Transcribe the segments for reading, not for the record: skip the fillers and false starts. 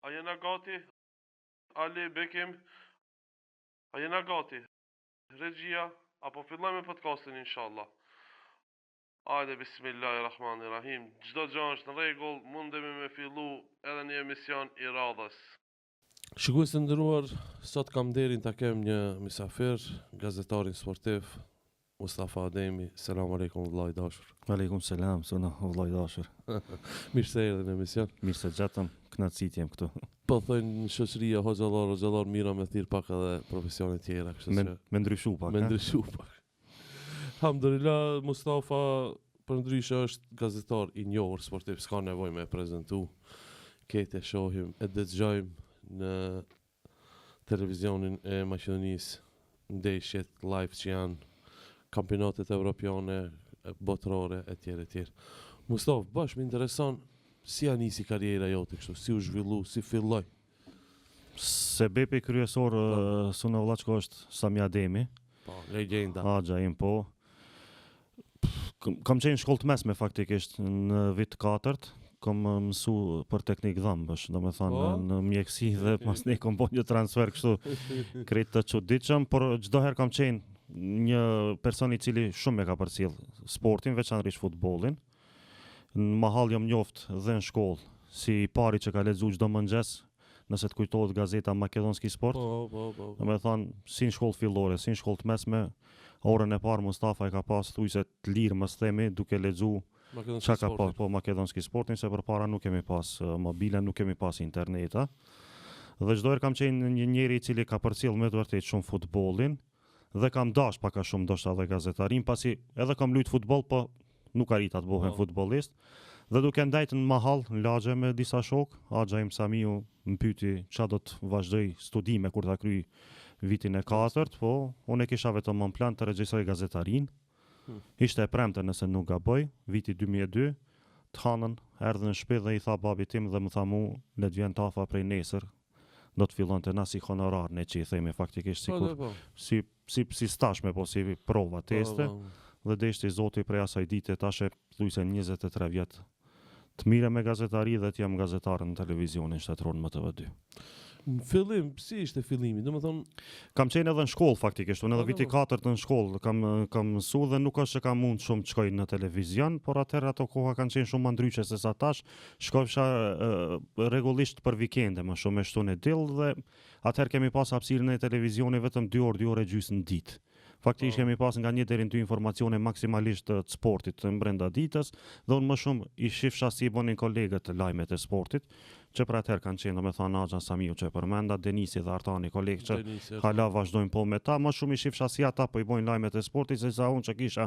A jena gati? Ali, Bekim, a jena gati? Regjia, apo fillojmë podcastin inshallah. Hajde, bismillahirrahmanirrahim. Çdo gjë është në rregull, mundemi me fillu edhe një emision i radhës. Shikues të nderuar, sot kam nderin ta kem një mysafir, gazetarin sportiv Mustafa Ademi. Selam aleikum vëllai dashur. Aleikum selam, sona vëllai dashur. Mirë se erdhe në emision. Mirë se gjatëm, kënaqësi jem këtu. Po thënë shoqëria hoxhallar mira me thirr pak edhe profesione tjera, kështu që me ndryshu pak. Me ndryshu pak. Alhamdulillah, Mustafa për ndryshe është gazetar i njohur sportiv, s'ka nevojë me prezantu. Këtë shohim e dëgjojmë në televizionin e Maqedonisë, ndeshjet live që janë kampionatet evropiane, botërore etj. Mustafa, bash më intereson si nisi karriera jote kështu, si u zhvillu, si filloi? Sebepi kryesor Suna Vllaçko është Sami Ademi. Po, legjenda. Axha im po. Kam qenë në shkollë të mesme faktikisht në vit 4, kam mësu për teknik dhëmbësh, domethënë në mjeksi dhe pas ne kam bën një transfer kështu krejt të çuditshëm, por çdo herë kam qenë një person i cili shumë e ka përcjell sportin, veçanërisht futbollin. Në mahall jam njoft dhe në shkollë, si i pari që ka lexuar çdo mëngjes, nëse të kujtohet gazeta Makedonski Sport. Po. Domethënë, si në shkollë fillore, si në shkollë të mesme, orën e parë Mustafa e ka pas thujse të lirë mos themi, duke lexuar çka ka pas po Makedonski Sportin, se përpara nuk kemi pas mobile, nuk kemi pas interneta. Dhe çdo herë kam qenë një njeri i cili ka përcjell me të vërtetë shumë futbollin dhe kam dash pak a shumë ndoshta edhe gazetarin, pasi edhe kam luajt futboll, po nuk arrita të bëhem futbollist. Dhe duke ndajt në mahall, në lagje me disa shok, Axha im Samiu më pyeti çfarë do të vazhdoj studime kur ta kryj vitin e 4, po unë e kisha vetëm në plan të regjistroj gazetarin. Ishte e premte nëse nuk gaboj, viti 2002, të hanën, erdhi në shtëpi dhe i tha babit tim dhe më tha mu, le të vjen tafa prej nesër, do të fillonte na si honorar, ne që i themi faktikisht si stashme, po si prova teste. Dhe deshti Zoti prej asaj dite tash e thujse 23 vjet të mire me gazetari dhe të jam gazetar në televizionin shtetëror në TV2. Në fillim, si ishte fillimi? Domethënë, kam qenë edhe në shkollë faktikisht, unë edhe viti 4 në shkollë kam mësu dhe nuk është që kam mund shumë të shkoj në televizion, por atëherë ato koha kanë qenë shumë më ndryshe se sa tash. Shkojsha rregullisht për vikende, më shumë me shtunë e diell dhe atëherë kemi pas hapësirën e televizionit vetëm 2 orë gjysmë në ditë. Faktikisht kemi pas nga 1 deri në 2 informacione maksimalisht të sportit në brenda ditës, dhe unë më shumë i shifsha si i bonin kolegët lajmet e sportit, që për atëherë kanë qenë domethënë Axha Samiu që e përmenda, Denisi dhe Artani kolegë që hala vazhdojnë po me ta, më shumë i shifsha si ata po i bojnë lajmet e sportit, se sa unë që kisha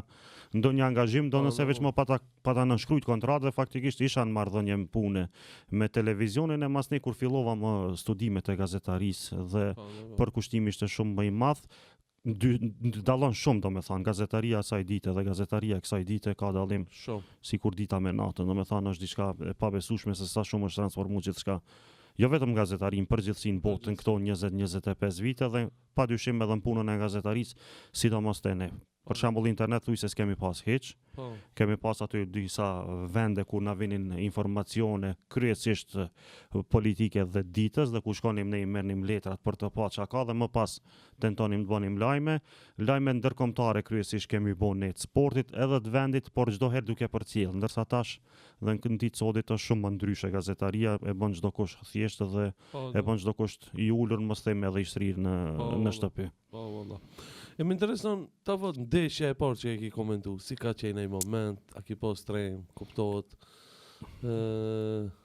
ndonjë angazhim, do nëse veç më pata nënshkrujt kontratë dhe faktikisht isha në marrëdhënie pune me televizionin, e masni kur fillova më studimet e gazetarisë dhe përkushtimi ishte shumë më i madh. Dallon shumë domethënë gazetaria asaj dite dhe gazetaria e kësaj dite ka dallim shumë, sikur dita me natën, domethënë është diçka e pabesueshme se sa shumë është transformuar gjithçka. Jo vetëm gazetarin, përgjithësi në botën këto 20-25 vite dhe padyshim edhe në punën e gazetarisë, sidomos te ne. Për shembull internet thujse s'kemi pas hiç. Kemi pas aty disa vende ku na vinin informacione kryesisht politike dhe ditës, dhe ku shkonim ne i merrnim letrat për të pa çka ka dhe më pas tentonim të bënim lajme ndërkombëtare kryesisht kemi bën ne të sportit edhe të vendit, por çdo herë duke përcjell, ndërsa tash dhe në ditë sodit është shumë më ndryshe, gazetaria e bën çdo kush thjesht dhe e bën çdo kush i ulur, mos them edhe i shtrir në shtëpi. Po valla. E më intereson ta vot ndeshja e parë që e ki komentu, si ka qenë ai moment, a ki pas trem, kuptohet.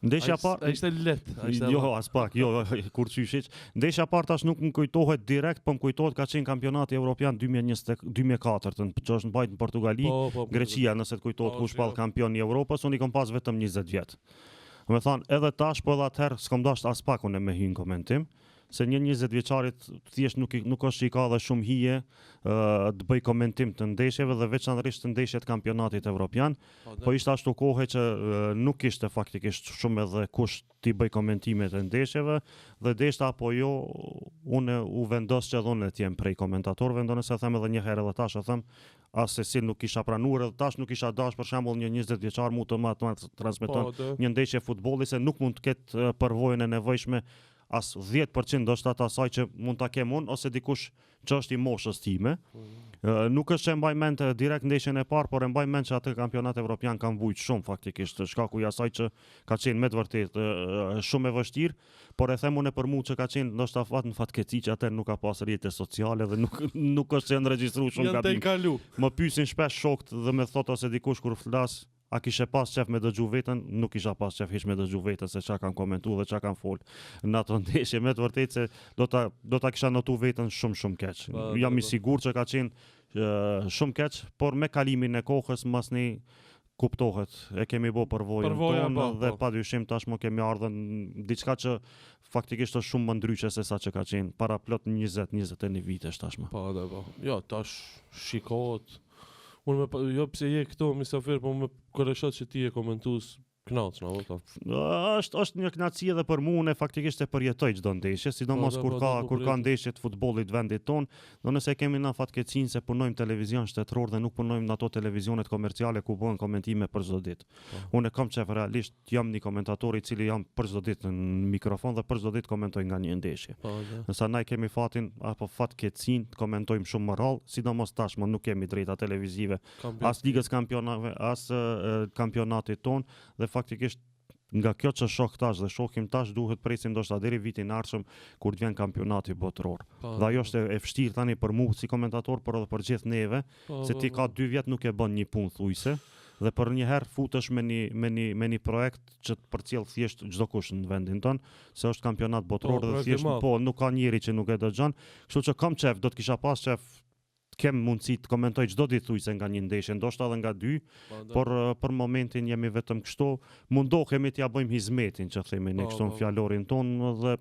Ndeshja parë ishte lehtë, jo as pak, jo kur qysh. Ndeshja parë tash nuk më kujtohet direkt, po më kujtohet ka qenë kampionati evropian 2004, që është mbajtur në Portugali, Greqia, nëse të kujtohet kush pall kampion i Evropës, unë i kam pas vetëm 20 vjet. Do të thonë edhe tash po edhe atëherë s'kam dashur as pak unë me hyn komentim. se një 20 vjeçarit thjesht nuk është që i ka dhe shumë hije të bëj komentim të ndeshjeve dhe veçanërisht të ndeshjet kampionatit evropian, po ishte ashtu kohë që nuk ishte faktikisht shumë edhe kush t'i bëj komentimet e ndeshjeve dhe deshta apo jo, unë u vendos që edhe unë t'jem prej komentatorëve, ndonë se them edhe një herë edhe tash, them as se si nuk isha pranuar edhe tash nuk isha dash për shembull një 20 vjeçar mu të transmeton një ndeshje futbolli se nuk mund të ketë përvojën e nevojshme as 10% ndoshta të asaj që mund ta kem unë ose dikush që është i moshës time. Nuk është që mbaj mend direkt ndeshjen e parë, por e mbaj mend që atë kampionat evropian kam vujt shumë faktikisht, shkaku i asaj që ka qenë me të vërtet shumë e vështirë, por e them unë për mua që ka qenë ndoshta në fatkeqësi që atë nuk ka pas rrjete sociale dhe nuk është që ndregjistruar shumë gabim. Më pyesin shpesh shokët dhe më thotë ose dikush kur flas, a kishe pas qef me dëgju vetën, nuk isha pas qef hiç me dëgju vetën se çka kanë komentuar dhe çka kanë fol në ato ndeshje, me të vërtetë se do ta kisha notu vetën shumë keq. Jam i sigurt që ka qenë shumë keq, por me kalimin e kohës masni kuptohet, e kemi bë përvojën tonë dhe padyshim tashmë kemi ardhur diçka që faktikisht është shumë më ndryshe se sa që ka qenë para plot 20-21 vitesh tashmë. Po. Jo, tash shikohet. Unë jo pse je këtu mysafir, po më korreshot që ti e komentues knaq, no, po. Është një kënaqësi edhe për mua, unë faktikisht e përjetoj çdo ndeshje, sidomos kur ka ndeshje të futbollit vendit ton, do nëse kemi na fatkeqësinë se punojmë televizion shtetëror dhe nuk punojmë në ato televizionet komerciale ku bëhen komentime për çdo ditë. Unë kam qef realisht jam një komentator i cili jam për çdo ditë në mikrofon dhe për çdo ditë komentoj nga një ndeshje. Nëse na kemi fatin apo fatkeqësinë të komentojmë shumë më rrallë, sidomos tashmë nuk kemi drejta televizive as ligës kampionave, as kampionatit ton dhe faktikisht nga kjo që shoh tash dhe shohim tash duhet presim ndoshta deri vitin e ardhshëm kur të vjen kampionati botëror. Dhe ajo është e vështirë tani për mua si komentator, por edhe për gjithë neve, se ti ka 2 vjet nuk e bën një punë thujse dhe për një herë futesh me një projekt që të përcjell thjesht çdo kush në vendin ton, se është kampionat botëror dhe thjesht nuk ka njeri që nuk e dëgjon. Kështu që kam qef, do të kisha pas qef kem mundësi të komentoj çdo ditë thujse nga një ndeshje, ndoshta edhe nga 2, por për momentin jemi vetëm kështu, mundohemi t'ja bëjmë hizmetin që themi ne kështu në fjalorin ton dhe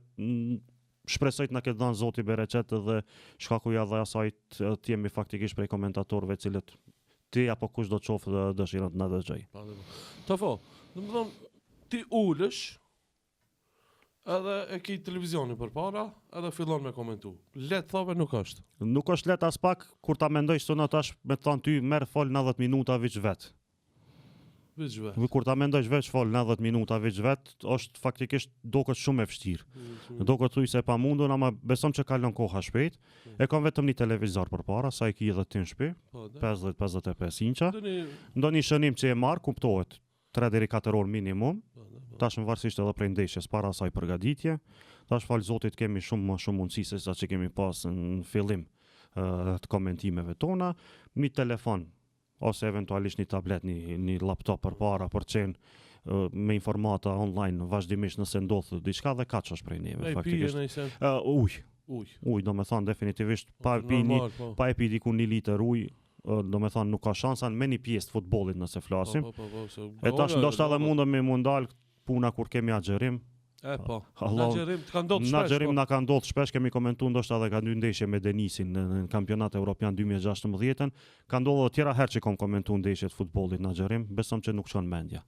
shpresoj të na ketë dhënë Zoti bereqet dhe shkaku i asaj të jemi faktikisht prej komentatorëve cilët ti apo kush do të qoftë dëshiron të na dëgjoj. Tafo, domethënë ti ulesh edhe e ki televizionin përpara, edhe fillon me komentu. Let thove nuk është. Nuk është let as pak kur ta mendoj sona tash me thon ty merr fol 90 minuta veç vet. Kur ta mendoj veç fol 90 minuta veç vet, është faktikisht duket shumë e vështirë. Duket thuj se e pamundur, ama besom që kalon koha shpejt. E kam vetëm një televizor përpara, sa i ki edhe ti në shtëpi, 50-55 inça. Ndonjë shënim që e marr, kuptohet, 3 deri 4 orë minimum. Tash në varësisht edhe prej ndeshjes para asaj përgatitje. Tash fal Zotit kemi shumë mundësi se sa që kemi pas në fillim të komentimeve tona, një telefon ose eventualisht një tablet, një laptop përpara për qenë me informata online vazhdimisht nëse ndodh diçka dhe kaç është prej neve faktikisht. Ujë, do me thonë definitivisht pa e pi diku 1 litër ujë, do me thonë nuk ka shansa me një pjesë të futbollit nëse flasim. E tash ndoshta edhe mundemi mundal puna kur kemi agjerim. Agjerim na ka ndodhur shpesh, kemi komentuar ndoshta edhe ka 2 ndeshje me Denisin në kampionat evropian 2016. Ka ndodhur tjera herë që kam komentuar ndeshjet e futbollit në agjerim, besom që nuk çon mendja.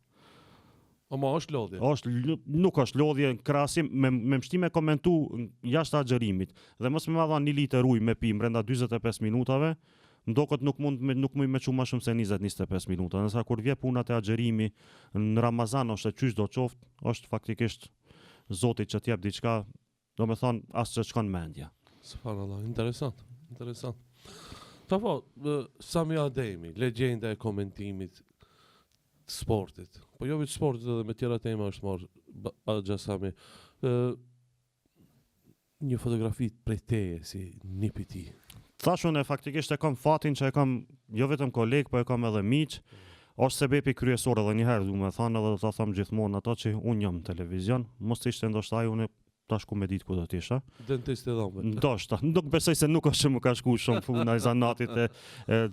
Ama është lodhje. Nuk është lodhje krahasim me mështime komentu jashtë agjerimit. Dhe mos më dha 1 litër ujë me pi brenda 45 minutave. Ndokët nuk mund me çu më shumë se 20-25 minuta. Nësa kur vje puna te agjerimi në Ramazan ose qysh do qoftë, është faktikisht Zoti që t'jep diçka, do me thonë as që shkon mendja. Subhanallah, interesant. Tafo, Sami Ademi, legjenda e komentimit të sportit. Po jo vetë sportit edhe me tjera tema është marrë Axha Sami. Një fotografi prej teje si nipi ti. Thash unë faktikisht e kam fatin që e kam jo vetëm koleg, po e kam edhe miq. Është sebepi kryesor edhe një herë, du me thënë edhe do ta them gjithmonë ato që unë jam në televizion, mos ishte ndoshta ai unë tash ku me ditë ku do të isha. Dentist e dhomëve. Ndoshta, nuk besoj se nuk është që më ka shku shumë puna e zanatit e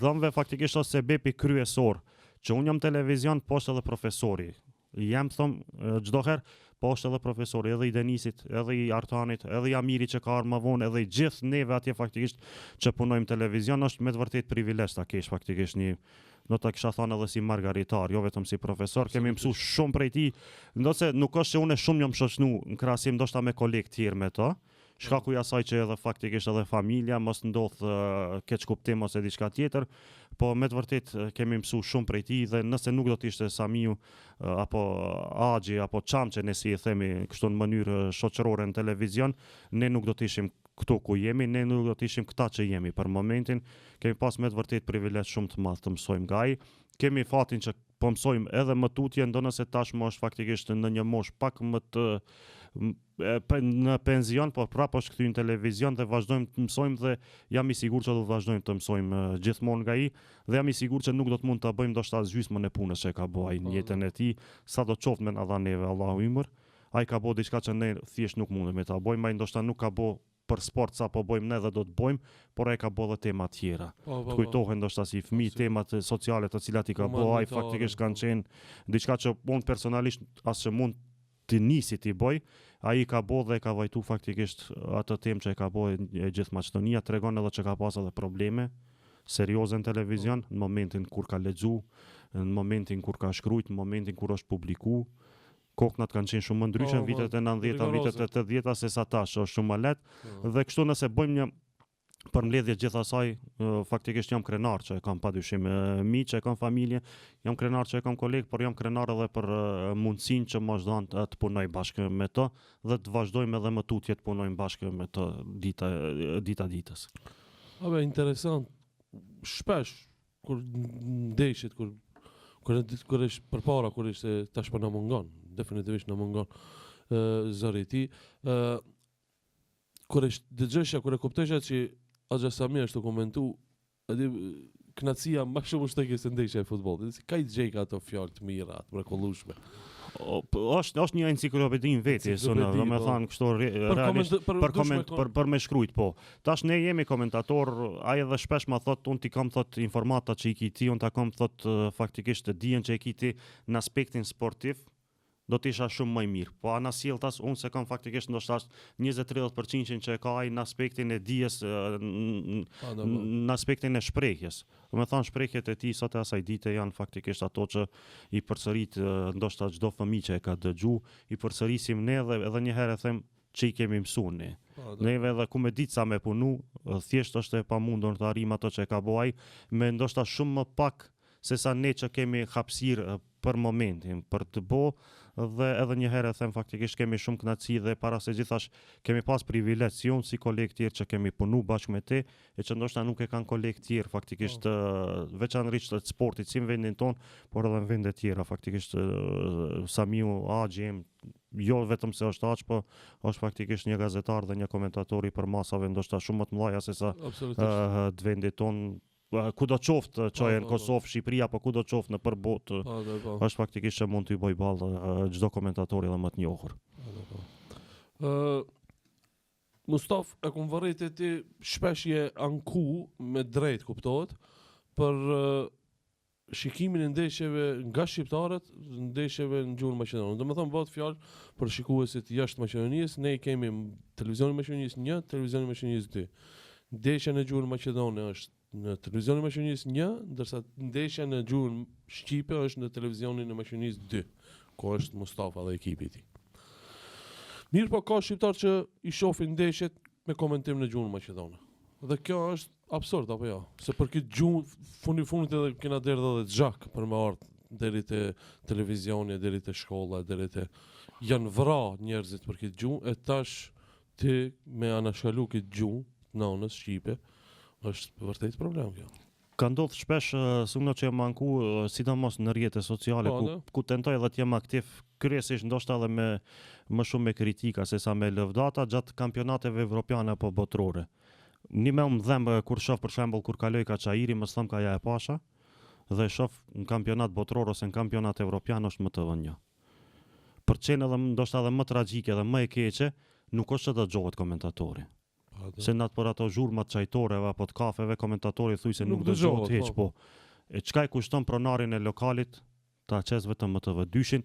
dhomëve, faktikisht është sebepi kryesor që unë jam në televizion, po është edhe profesori. Jam thom çdo herë, po është edhe profesori, edhe i Denisit, edhe i Artanit, edhe i Amirit që ka ardhur më vonë, edhe i gjithë neve atje faktikisht që punojmë televizion, është me të vërtet privilegj ta kesh faktikisht një, do ta kisha thënë edhe si margaritar, jo vetëm si profesor, kemi mësuar shumë prej tij, ndoshta nuk është se unë shumë jam shoqënu në krahasim ndoshta me kolegë tjerë me to. Shkaku i asaj që edhe faktikisht edhe familja mos ndodh keq kuptim ose diçka tjetër, po me të vërtet kemi mësuar shumë prej tij dhe nëse nuk do të ishte Samiu apo Axhi apo Çamçe ne si i themi kështu në mënyrë shoqërore në televizion, ne nuk do të ishim këtu ku jemi, ne nuk do të ishim këta që jemi për momentin. Kemi pas me të vërtet privilegj shumë të madh të mësojmë nga ai. Kemi fatin që po mësojmë edhe më tutje, ndonë tashmë është faktikisht në një moshë pak më të në penzion, po prapë është kthyer në televizion dhe vazhdojmë të mësojmë dhe jam i sigurt që do të vazhdojmë të mësojmë gjithmonë nga ai dhe jam i sigurt që nuk do të mund ta bëjmë ndoshta gjysmën e punës që ka bëu ai në jetën e tij, sado qoftë me na dha neve Allahu imër. Ai ka bëu diçka që ne thjesht nuk mundemi ta bëjmë, ai ndoshta nuk ka bëu për sport sa po bëjmë ne dhe do të bëjmë, por ai ka bëu edhe tema tjera. Të kujtohen ndoshta si fëmijë temat sociale të cilat i ka bëu ai faktikisht kanë qenë diçka që unë personalisht as që mund të nisi ti bëj, ai ka bëu dhe ka vajtu faktikisht atë temë që e ka bëu e gjithë Maqedonia, tregon edhe që ka pas edhe probleme serioze në televizion në momentin kur ka lexu, në momentin kur ka shkruajt, në momentin kur është publiku. Koknat kanë qenë shumë më ndryshe në vitet e 90-a, vitet e 80-a se sa tash, është shumë më lehtë dhe kështu nëse bëjmë një përmbledhje gjithë asaj, faktikisht jam krenar që e kam padyshim miq, që e kam familje, jam krenar që e kam kolegë, por jam krenar edhe për mundësinë që më është dhënë të punoj bashkë me to dhe të vazhdojmë edhe më tutje të punojmë bashkë me to dita ditës. Interesant. Shpesh kur ndeshjet kur është përpara kur ishte tashmë na mungon, definitivisht na mungon zëri i tij. Kur është dëgjoshja, kur e kuptoja që Axha Sami është të komentu, edhe knatësia më shumë është tek se ndeshja e futbollit. Si ka i gjejka ato fjalë të mira, të mrekullueshme. Është një enciklopedi në vetë, domethënë kështu realisht për me shkruajt, po. Tash ne jemi komentator, ai edhe shpesh ma thot, unë ti kam thot informata që i ki ti, unë ta kam thot faktikisht të dijen që i ki ti në aspektin sportiv, do të isha shumë më i mirë. Po ana sjelltas unë se kam faktikisht ndoshta 20-30% që e ka ai në aspektin e dijes, në aspektin e shprehjes. Do të thonë shprehjet e tij sot e asaj dite janë faktikisht ato që i përsërit ndoshta çdo fëmijë që e ka dëgju, i përsërisim ne dhe edhe një herë them që i kemi mësuar ne. Neve edhe ku me ditë sa me punu, thjesht është e pamundur të arrijmë ato që e ka bëu ai, me ndoshta shumë më pak se sa ne që kemi hapësirë për momentin, për të bo, dhe edhe një herë them faktikisht kemi shumë kënaqësi dhe para se gjithash kemi pas privilegj si unë si kolegë tjerë që kemi punu bashkë me te, e që ndoshta nuk e kanë kolegë tjerë faktikisht veçanërisht të sportit si në vendin ton, por edhe në vende tjera faktikisht Samiu Axhi, jo vetëm se është Axh, po është faktikisht një gazetar dhe një komentator i përmasave ndoshta shumë më të mëdha se sa të vendit ton. Kudo qoftë çoje në Kosovë, Shqipëri apo kudo qoftë në për botë, është faktikisht që mund të i bëj ballë çdo komentator edhe më të njohur. Mustaf, e kum vërejt e ti shpesh je anku me drejt kuptohet për shikimin e ndeshjeve nga shqiptarët, ndeshjeve në gjuhën maqedone. Do të thonë bëhet fjalë për shikuesit jashtë Maqedonisë, ne kemi televizionin Maqedonisë 1, televizionin Maqedonisë 2. Ndeshja në gjuhën maqedone është në televizionin e Maqedonisë 1, ndërsa ndeshja në gjuhën shqipe është në televizionin e Maqedonisë 2, ku është Mustafa dhe ekipi i tij. Mirë, po ka shqiptar që i shohin ndeshjet me komentim në gjuhën maqedone. Dhe kjo është absurd apo jo? Se për këtë gjuhë fundit edhe kena derdhë edhe xhak për me ardh deri te televizioni, deri te shkolla, deri te janë vra njerëzit për këtë gjuhë e tash ti me anashkalu këtë gjuhë nënës shqipe është vërtet problem kjo. Ka ndodhur shpesh sugno që jam anku sidomos në rrjete sociale ku tentoj edhe të jem aktiv kryesisht ndoshta edhe me më shumë me kritika se sa me lëvdata gjatë kampionateve evropiane apo botërore. Një më dhem kur shoh për shembull kur kaloj Kaçairi, më thon ka ja e pasha dhe shoh në kampionat botëror ose në kampionat evropian është më të vënja. Për çën edhe ndoshta edhe më tragjike dhe më e keqe, nuk është të dëgjohet komentatori. Se natë për ato zhurmat çajtoreve apo të kafeve komentatori thuj se nuk dëgjohet hiç, po. E çka i kushton pronarin e lokalit ta qes vetëm më të vëdyshin,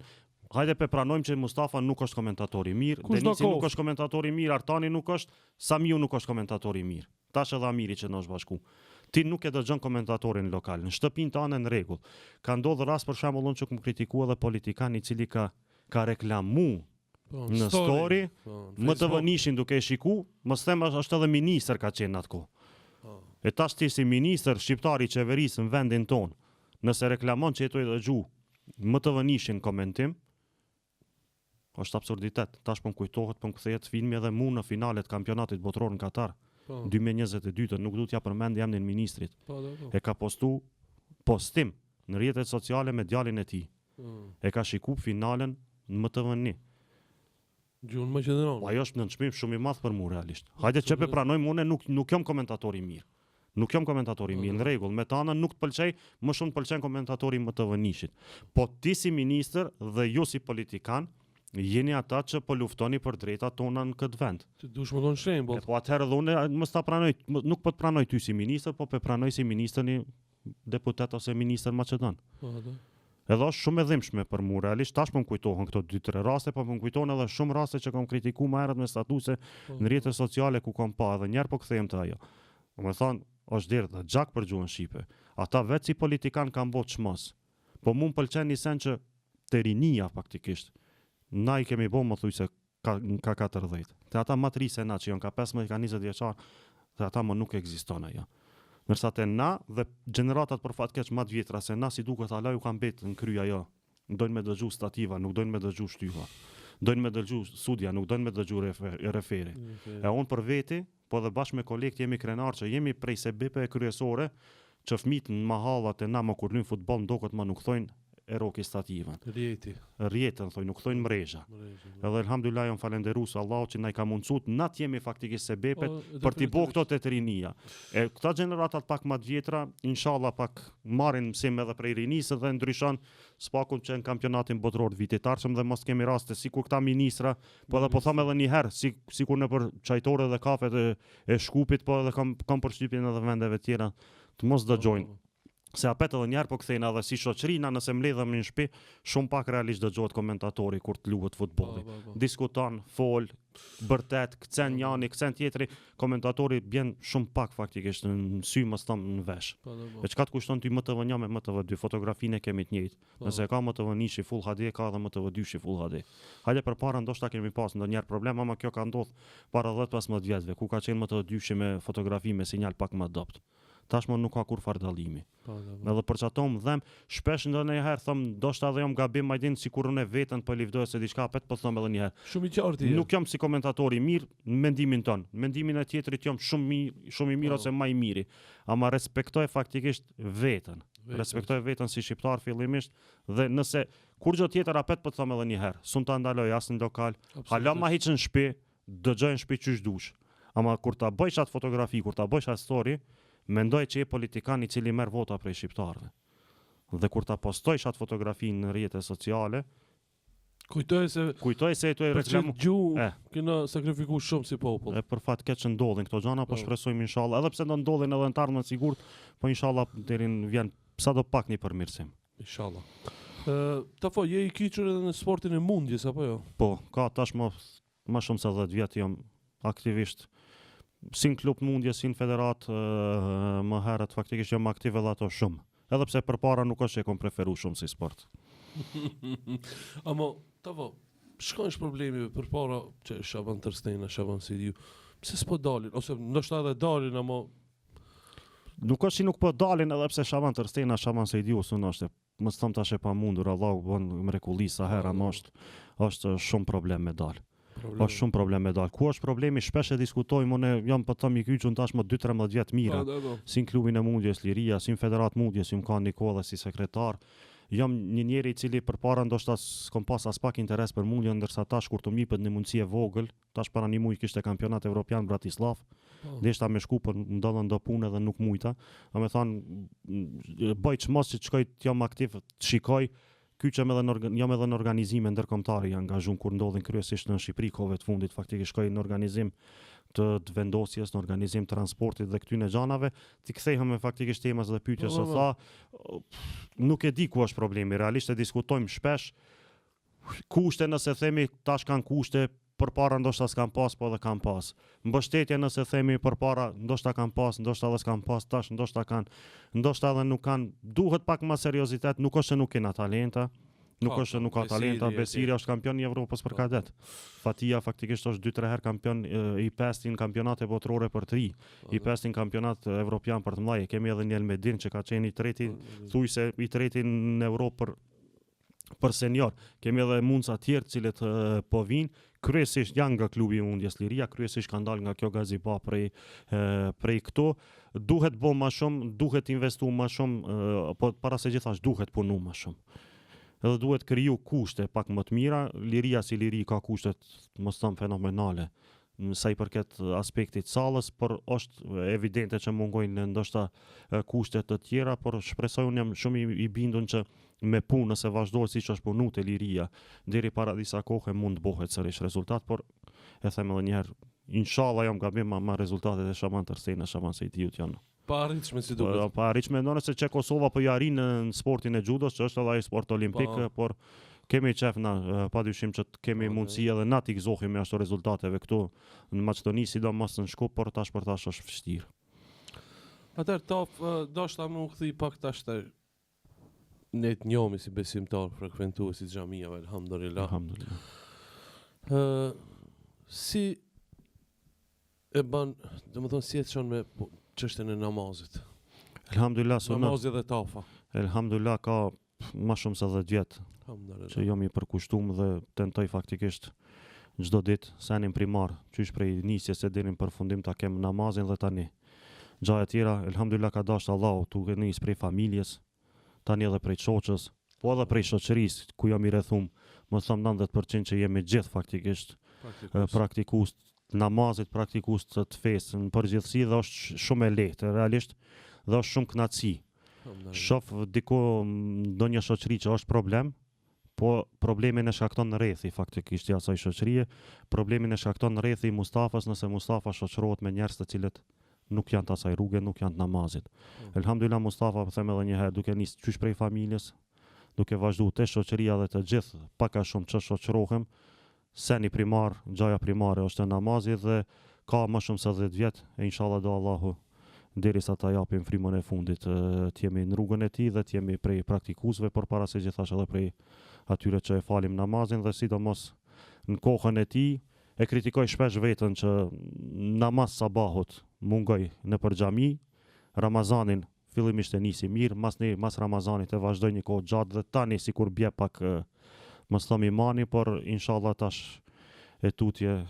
hajde pe pranojmë që Mustafa nuk është komentator i mirë, Denisi nuk është komentator i mirë, Artani nuk është, Samiu nuk është komentator i mirë. Tash edhe Amiri që në është bashku. Ti nuk e dëgjon komentatorin lokal. Në shtëpinë tënde në rregull. Ka ndodhur rast për shembull unë që më kritikua edhe politikan i cili ka reklamu në story, më të vënishin duke e shiku, mos them është edhe ministër ka qenë atko. E tash ti si ministër shqiptar i qeverisë në vendin ton, nëse reklamon që jetoj dëgju, më të vënishin komentim, është absurditet. Tash po më kujtohet, po më kthehet filmi edhe mu në finalet kampionatit botror në Katar. 2022, nuk du t'ja përmend emrin ministrit. E ka postu postim në rrjetet sociale me djalin e tij. E ka shiku finalen në MTV1. Gjuhën maqedonane. Ajo është nënçmim shumë i madh për mua realisht. Hajde çe pe pranojmë unë nuk jam komentator i mirë. Nuk jam komentator i mirë, në rregull, me të anën nuk të pëlqej, më shumë të pëlqen komentatori i MTV1-shit. Po ti si ministër dhe ju si politikan jeni ata që po luftoni për drejtat tona në këtë vend. Ti dush më thonë shembull. Po atëherë dhe unë mos ta pranoj, nuk po të pranoj ty si ministër, po pe pranoj si ministër një deputet ose ministër maqedon. Edhe është shumë e dhimbshme për mua realisht, tash më kujtohen këto 2-3 raste, po më kujtohen edhe shumë raste që kam kritikuar më herët me statuse në rrjetet sociale ku kam pa, edhe një herë po kthehem te ajo. Domethënë, është derë dhe gjak për gjuhën shqipe. Ata vetë si politikan kanë bot çmos. Po mu më pëlqen një sen që te rinia faktikisht. Na i kemi bo më thuj se ka 40. Te ata më të ri se na që janë ka 15 ka 20 vjeçar, te ata më nuk ekziston ajo. Ndërsa te na dhe gjeneratat për fat keq më të vjetra se na si duket ala ju kanë mbet në kry ajo. Dojnë me dëgju stativa, nuk dojnë me dëgju shtyha. Dojnë me dëgju studia, nuk dojnë me dëgju referi. E unë për veti, po dhe bashkë me kolegët jemi krenar që jemi prej sebepe kryesore që fëmijët në mahallat e na më kur luajnë futboll ndokët më nuk thojnë eroki stativën. Rjetën thoj, nuk thojnë mrezha. Edhe elhamdulillah jam falenderues Allahut që na i ka mundsuar nat jemi faktikisht sebepet për t'i bëu këto te rinia. E këta gjeneratat pak më të vjetra, inshallah pak marrin mësim edhe prej rinisë dhe ndryshon spakun që në kampionatin botror vitit arshëm dhe mos kemi raste sikur këta ministra, po edhe po them edhe një herë, sikur në për çajtore dhe kafet e Shkupit, po edhe kam përshtypjen edhe vendeve tjera të mos dëgjojnë. Se apet edhe njerë po kthejnë edhe si shoqërina nëse mledhëm në shtëpi, shumë pak realisht dëgjohet komentatori kur të luhet futbolli. Diskuton, fol, bërtet, këcen njani, këcen tjetri, komentatori bjen shumë pak faktikisht në sy mos thom në vesh. E çka të kushton ty MTV1 me MTV2, fotografinë kemi të njëjtë. Nëse ka MTV1 Full HD, ka edhe MTV2 Full HD. Hajde përpara ndoshta kemi pas ndonjëherë problem, ama kjo ka ndodhur para 10-15 vjetëve, ku ka qenë MTV2 me fotografi me sinjal pak më dopt. Tashmë nuk ka kur farë dallimi. Edhe për çato më them, shpesh ndonjëherë them, ndoshta edhe jam gabim majdin sikur unë vetën po liftoj se diçka apet po them edhe një herë. Shumë i qartë. Nuk jam si komentator i mirë në mendimin ton. Mendimin e tjetrit jam shumë i mirë ose më i miri, ama respektoj faktikisht veten. Respektoj veten si shqiptar fillimisht dhe nëse kur gjë tjetër apet po them edhe një herë, sun ta ndaloj as në lokal, hala ma hiç në shtëpi, dëgjoj në shtëpi çysh dush. Ama kur ta bëjsh atë fotografi, kur ta bëjsh atë story, mendoj që je politikan i cili merr vota prej shqiptarëve. Dhe kur ta postojsh atë fotografi në rrjetet sociale, kujtoj se e reklamu. Kena sakrifikuar shumë si popull. E për fat keq që ndodhin këto gjëra, po shpresojmë inshallah, edhe pse do ndodhin edhe në të ardhmen sigurt, po inshallah deri në vjen sado pak një përmirësim. Inshallah. Tafo, je i kyçur edhe në sportin e mundjes apo jo? Po, ka tash më shumë se 10 vjet jam aktivisht si në klub mundje, si në federat, më herët faktikisht jam aktiv edhe ato shumë. Edhe pse përpara nuk është që e kom preferu shumë si sport. Amo, Tavo, shka është problemi përpara që Shaban Tërstejna, Shaban Sidiu, pse s'po dalin, ose ndoshta edhe dalin, amo... Nuk është që nuk po dalin edhe pse Shaban Tërstejna, Shaban Sidiu, së në është, më së thëmë tash e pa mundur, Allah u bën mrekulli sa herë, ama është shumë problem me dalë. Është shumë problem me dalë. Ku është problemi, shpesh e diskutojmë, unë jam po them i kyçun tashmë 2-13 vjet mira. Si në klubin e mundjes Liria, si në federat mundjes, si më ka Nikola si sekretar. Jam një njeri i cili përpara ndoshta s'kom pas as pak interes për mundjen, ndërsa tash kur të mjipet në mundësi e vogël, tash para një muaj kishte kampionat evropian Bratislav. Deshta me shku për ndodhen do punë dhe nuk mujta. A me thonë, bëj çmos që të shkoj të jam aktiv, të shikoj. Jam edhe në organizime ndërkombëtare i angazhuar kur ndodhin kryesisht në Shqipëri kohëve të fundit, faktikisht shkoj në organizim të vendosjes, në organizim transportit dhe këtyre xhanave, ti kthehem me faktikisht temas dhe pyetjes së tha, nuk e di ku është problemi, realisht e diskutojmë shpesh, kushte nëse themi tash kanë kushte përpara ndoshta s'kan pas, po edhe kanë pas. Mbështetje nëse themi përpara ndoshta kanë pas, ndoshta edhe s'kan pas, tash ndoshta kanë, ndoshta edhe nuk kanë, duhet pak më seriozitet, nuk është se nuk kena talenta. Nuk është se nuk ka talenta, Besiri është kampion i Evropës për kadet. Fatia faktikisht është 2-3 herë kampion i 5 kampionate botërore për 3, i 5 kampionat evropian për të mëdha. Kemi edhe një Elmedin që ka qenë i treti, thujse i treti në Europë për senior. Kemi edhe mundësa tjerë cilët po vinë, kryesisht janë nga klubi i Mundjes Liria, kryesisht kanë dalë nga kjo Gazipa prej këto. Duhet bo më shumë, duhet investu më shumë, po para se gjithashtu duhet punu më shumë. Edhe duhet kriju kushte pak më të mira. Liria si Liri ka kushtet mos thënë fenomenale sa i përket aspektit sallës, por është evidente që mungojnë ndoshta kushtet të tjera, por shpresoj unë jam shumë i bindur që me punë nëse vazhdohet siç është punu te Liria deri para disa kohë mund të bëhet sërish rezultat, por e them edhe një herë, inshallah jam gabim ma rezultatet e Shaman Tërsen e Shaman Sejtiut janë pa arritshme si duket. Pa arritshme nëse që Kosova po i arrin në sportin e judos, që është edhe ai sport olimpik, por kemi qef na, padyshim që kemi mundësi edhe na t'i gëzohemi ashtu rezultateve këtu në Maqedoni, sidomos në Shkup, por tash për tash është vështirë. Atëherë Top, ndoshta më u kthi pak tash te ne të njohemi si besimtar, frekuentuesi të xhamive, alhamdulillah. Alhamdulillah. Si e ban, domethënë si e çon me çështën e namazit. Alhamdulillah, Namazi dhe tafa. Alhamdulillah ka më shumë se 10 vjet që jam i përkushtuar dhe tentoj faktikisht çdo ditë senin primar, qysh prej nisjes e deri në përfundim ta kem namazin dhe tani. Gjaja tjera, alhamdulillah ka dashur Allahu, tu nis prej familjes, tani edhe prej shoqës, po edhe prej shoqërisë ku jam i rrethum, më thon 90% që jemi gjithë faktikisht praktikues namazit, praktikues të fesë në përgjithësi, dhe është shumë e lehtë, realisht, dhe është shumë kënaqësi. Shoh diku ndonjë shoqëri që është problem, po problemin e shkakton rrethi faktikisht i asaj shoqërie, problemin e shkakton rrethi i Mustafas, nëse Mustafa shoqërohet me njerëz të cilët nuk janë të asaj rruge, nuk janë të namazit. Elhamdulillah Mustafa, po them edhe një herë, duke nisë qysh prej familjes, duke vazhduar te shoqëria dhe të gjithë pak a shumë që shoqërohem, seni primar, gjaja primare është namazi dhe ka më shumë se 10 vjet, e inshallah do Allahu derisa ta japim frymën e fundit, të jemi në rrugën e tij dhe të jemi prej praktikuesve, por para se gjithashtu edhe prej atyre që e falim namazin, dhe sidomos në kohën e tij e kritikoj shpesh veten që namaz sabahut mungoj në për xhami, Ramazanin fillimisht e nisi mirë, mas Ramazanit e vazhdoj një kohë gjatë dhe tani sikur bje pak mos thom imani, por inshallah tash e tutje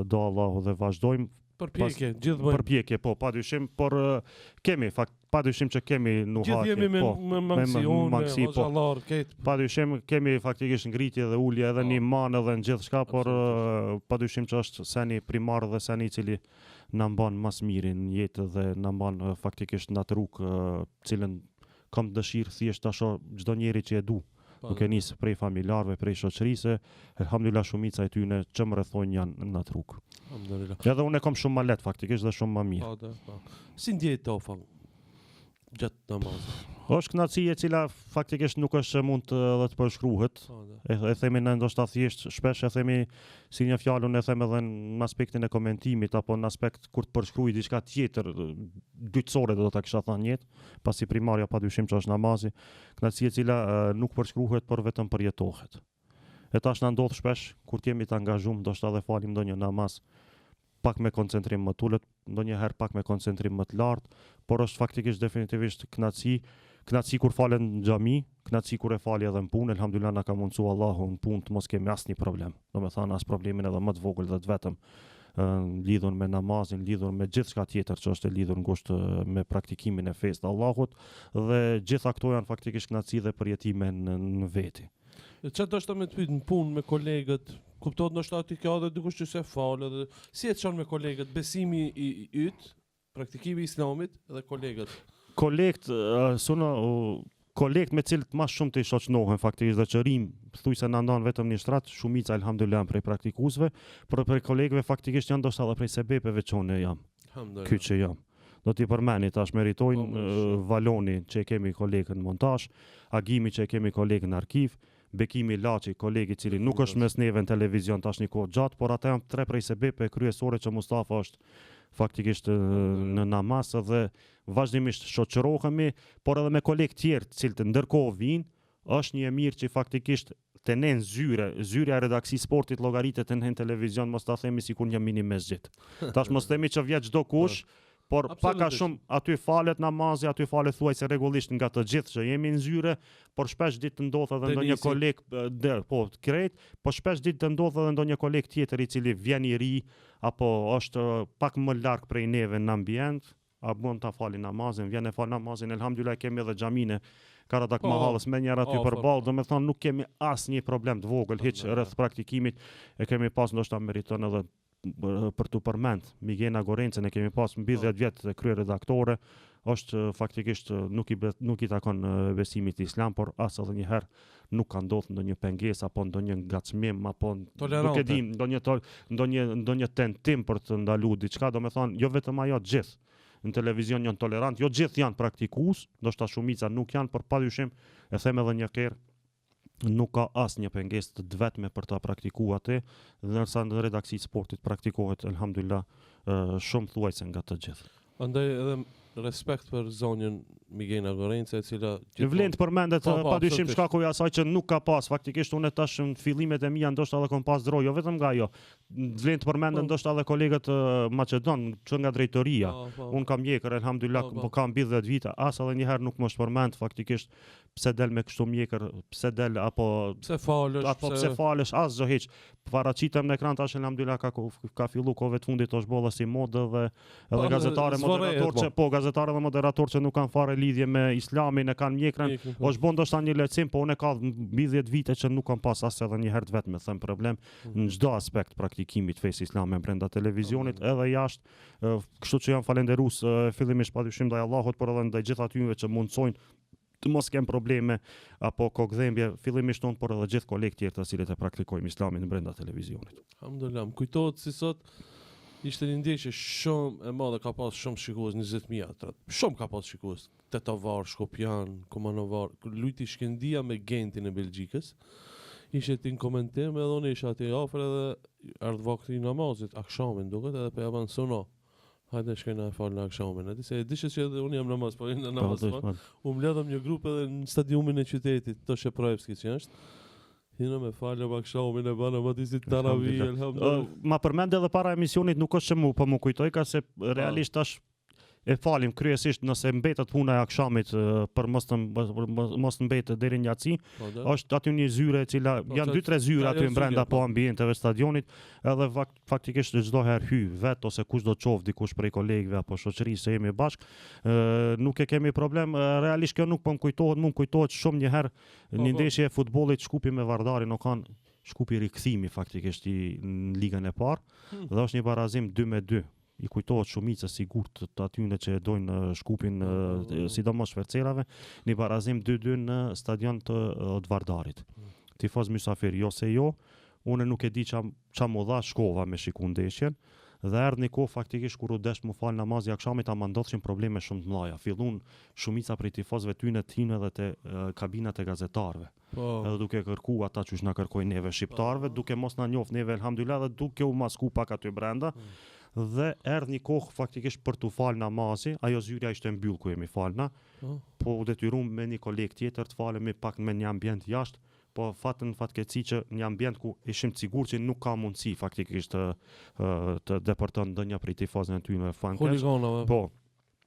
do Allahu dhe vazhdojmë. Përpjekje, gjithmonë. Përpjekje, po, padyshim, por kemi padyshim që kemi nuhatje. Gjithë jemi me mangësi, po. Padyshim kemi faktikisht ngritje dhe ulje edhe në iman edhe në gjithçka, por padyshim që është seni primar dhe seni i cili na mban më së miri në jetë dhe na mban faktikisht në atë rrugë cilën kam dëshirë thjesht ta shoh çdo njeri që e du. Duke nisë prej familjarëve, prej shoqërisë, alhamdulillah shumica e tyre që më rrethojnë janë në atë rrugë. Alhamdulillah. Edhe unë kam shumë më lehtë faktikisht dhe shumë më mirë. Si ndjehet Tofa gjatë namazit? Është kënaqësi e cila faktikisht nuk është mund të përshkruhet. E themi në ndoshta thjesht, shpesh e themi si një fjalë, unë e them edhe në aspektin e komentimit apo në aspekt kur të përshkruaj diçka tjetër dytësore do ta kisha thënë jetë, pasi primarja padyshim që është namazi, kënaqësi e cila nuk përshkruhet por vetëm përjetohet. E tash na ndodh shpesh kur jemi të angazhuar, ndoshta edhe falim ndonjë namaz pak me koncentrim më të ulët, ndonjëherë pak me koncentrim më të lartë, por është faktikisht definitivisht kënaqësi kur falen në xhami, kënaqësi kur e fali edhe në punë, elhamdulillah na ka mundsuar Allahu në punë të mos kemi asnjë problem. Domethënë as problemin edhe më të vogël dhe të vetëm lidhur me namazin, lidhur me gjithçka tjetër që është e lidhur ngushtë me praktikimin e fesë të Allahut, dhe gjitha këto janë faktikisht kënaqësi dhe përjetime në veti. Çfarë do të më pyet në punë me kolegët? Kuptohet ndoshta ti ka edhe dikush që se falë, dhe si e çon me kolegët, besimi i yt, praktikimi i islamit dhe kolegët. Kolegët me cilët më shumë të shoqënohen faktikisht dhe që rim, thujse na ndan vetëm një shtrat, shumica alhamdulillah prej praktikuesve, por prej kolegëve faktikisht janë ndoshta edhe prej sebepeve që unë jam. Ky që jam. Do t'i përmeni tash meritojnë Valoni që e kemi kolegën në montazh, Agimi që e kemi kolegën në arkiv, Bekimi Laçi, kolegi cili nuk është mes neve në televizion tash një kohë gjatë, por ata janë 3 prej sebepe kryesore që Mustafa është faktikisht në namaz dhe vazhdimisht shoqërohemi, por edhe me kolegë tjerë të cilët ndërkohë vinë, është një e mirë që faktikisht të nen zyrja e redaksi sportit llogaritet të nen televizion, mos ta themi sikur një mini mesxhit. Tash mos themi që vjet çdo kush, por pak a shumë aty falet namazi, aty falet thuajse rregullisht nga të gjithë që jemi në zyre, por shpesh ditë të ndodh edhe ndonjë koleg krejt, po shpesh ditë të ndodh edhe ndonjë koleg tjetër i cili vjen i ri apo është pak më larg prej neve në ambient, a bën ta fali namazin, vjen e fal namazin, elhamdulillah kemi edhe xhamine Karadak Mahallës me njëra aty përballë, domethënë nuk kemi asnjë problem të vogël hiç rreth praktikimit, e kemi pas ndoshta meriton edhe për tu përmend Migena Gorencën e kemi pas mbi 10 vjet kryeredaktore, është faktikisht nuk i takon besimit islam, por as edhe një herë nuk ka ndodhur ndonjë pengesë apo ndonjë ngacmim apo nuk e di ndonjë tentim për të ndaluar diçka, domethënë jo vetëm ajo gjithë. Në televizion janë tolerant, jo gjithë janë praktikues, ndoshta shumica nuk janë, por padyshim e them edhe një herë, nuk ka asnjë pengesë të vetme për ta praktikuar atë, ndërsa në redaksi sportit praktikohet elhamdulillah shumë thuajse nga të gjithë. Andaj edhe respekt për zonjën Migena Gorencë, e cila vlen të përmendet padyshim shkaku i asaj që nuk ka pas, faktikisht unë tash në fillimet e mia ndoshta edhe kom pas drojë, jo vetëm nga ajo. Vlen të përmendet ndoshta edhe kolegët Maqedon, që nga drejtoria. Unë kam mjekër elhamdulillah, po kam mbi 10 vite, as edhe një herë nuk më përmend faktikisht pse del me kështu mjekër, pse del apo pse falesh asgjë hiç. Paraqitem në ekran tash elhamdulillah ka filluar kohëve të fundit është bolla si modë dhe edhe gazetare dhe moderator që nuk kanë fare lidhje me islamin, e kanë mjekrën, është bën ndoshta një lehtësim, po unë ka mbi 10 vite që nuk kam pas as edhe një herë të vetëm them problem në çdo aspekt praktikimit fesë islame brenda televizionit edhe jashtë, kështu që jam falënderues fillimisht padyshim ndaj Allahut, por edhe ndaj gjithë atyre që mundsojnë të mos kem probleme apo kokdhembje fillimisht unë, por edhe gjithë kolegë tjerë të cilët e praktikojmë islamin brenda televizionit. Alhamdulillah, më kujtohet si sot ishte një ndeshje shumë e madhe, ka pas shumë shikues, 20.000 shumë ka pas shikues, Tetovar, Shkopjan, Komanovar, lujti Shkëndia me Gentin e Belgjikës, ishte ti në komentim edhe unë isha ati afër edhe ardh vakti i namazit, akshamin duket edhe pe javan sono. Hajde shkojna e falë në akshamin, e se dishe që edhe unë jam namaz, po në namaz u mbledhëm një grup edhe në stadiumin e qytetit, të Sheprajevski që është, hina me falë më akshamin e bana më disit taravi, elhamdulillah. Ma përmend edhe para emisionit nuk është që po më kujtoj, ka se realisht tash e falim kryesisht nëse mbetet puna e akshamit për mos të mbetet deri në yatsi, është aty një zyre e cila janë 2-3 zyra aty brenda po ambienteve stadionit, edhe faktikisht çdo herë hy vet ose kush do të qoftë dikush prej kolegëve apo shoqërisë se jemi bashk, nuk e kemi problem. Realisht kjo nuk po më kujtohet shumë një herë një ndeshje e futbollit Shkupi me Vardarin, o kanë Shkupi rikthimi faktikisht në ligën e parë dhe është një barazim 2-2. I kujtohet shumica sigurt të atyre që e dojnë Shkupin, sidomos shfercerave, një barazim 2-2 në stadion të Vardarit. Tifoz mysafir, jo se jo, unë nuk e di qa më dha shkova me shiku ndeshjen, dhe erdhi një kohë faktikisht kur u desh më fal namazi akshamit, ama ndodhin probleme shumë të mëdha. Fillun shumica prej tifozëve tyne të hinë edhe te kabinat e gazetarëve. Edhe duke kërkuar ata që na kërkojnë neve shqiptarëve, duke mos na njoft neve elhamdulillah dhe duke u masku pak aty brenda. Dhe erdhi një kohë faktikisht për tu fal namazi, ajo zyrja ishte mbyll ku jemi falna, po u detyruam me një koleg tjetër të falemi pak me një ambient jashtë, po fatkeqësi që një ambient ku ishim të sigurt që nuk ka mundësi faktikisht të deporton ndonjë prej tifozëve tyre fankesh. Po,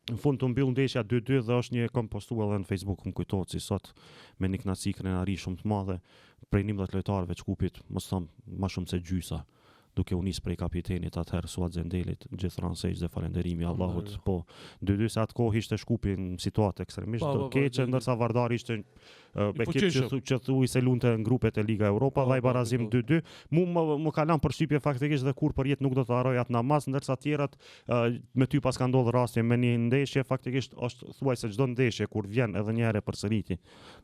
në fund të mbyll ndeshja 2-2 dhe është një kom postuar edhe në Facebook, më kujtohet si sot me një kënaqësi krenari shumë të madhe prej 11 lojtarëve të Shkupit, mos them më shumë se gjysa, duke u nis prej kapitenit atëherë Suat Zendelit, gjithë ransejsh dhe falënderimi Allahut. Po 2-2 sa atë kohë ishte Shkupi në situatë ekstremisht të keqe, ndërsa Vardari ishte ekip që thuaj se lunte në grupet e Liga Europa dhe ai barazim 2-2. Mu ka lënë përshtypje faktikisht dhe kur për jetë nuk do të harroj atë namaz, ndërsa tjerat me ty pas ka ndodhur rasti me një ndeshje, faktikisht është thuajse çdo ndeshje kur vjen edhe një herë përsëriti.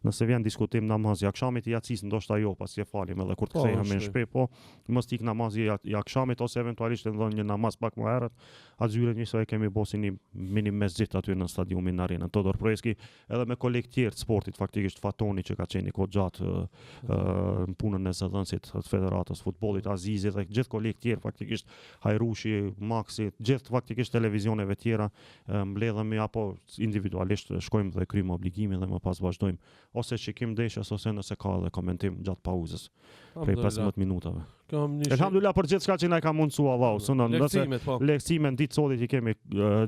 Nëse vjen diskutim namazi akshamit i yatsis, ndoshta jo, pasi e falim edhe kur të kthehemi në shtëpi, po mos ik namazi i akşamit ose eventualisht edhe një namaz pak më herët, atë zyre njësoj kemi bosi një mini mesxhit aty në stadiumin në arenën Todor Proeski, edhe me kolegë tjerë të sportit, faktikisht Fatoni që ka qenë kohë gjatë në punën e zëdhënësit të Federatës Futbollit, Azizi dhe gjithë kolegë tjerë, faktikisht Hajrushi, Maxi, gjithë faktikisht televizioneve tjera, mbledhemi apo individualisht shkojmë dhe kryjmë obligimin dhe më pas vazhdojmë ose shikim ndeshjes ose nëse ka edhe komentim gjatë pauzës prej 15 minutave. Elhamdulillah për gjithçka që na ka mundsuar Allahu. Leksimet ditë sotit i kemi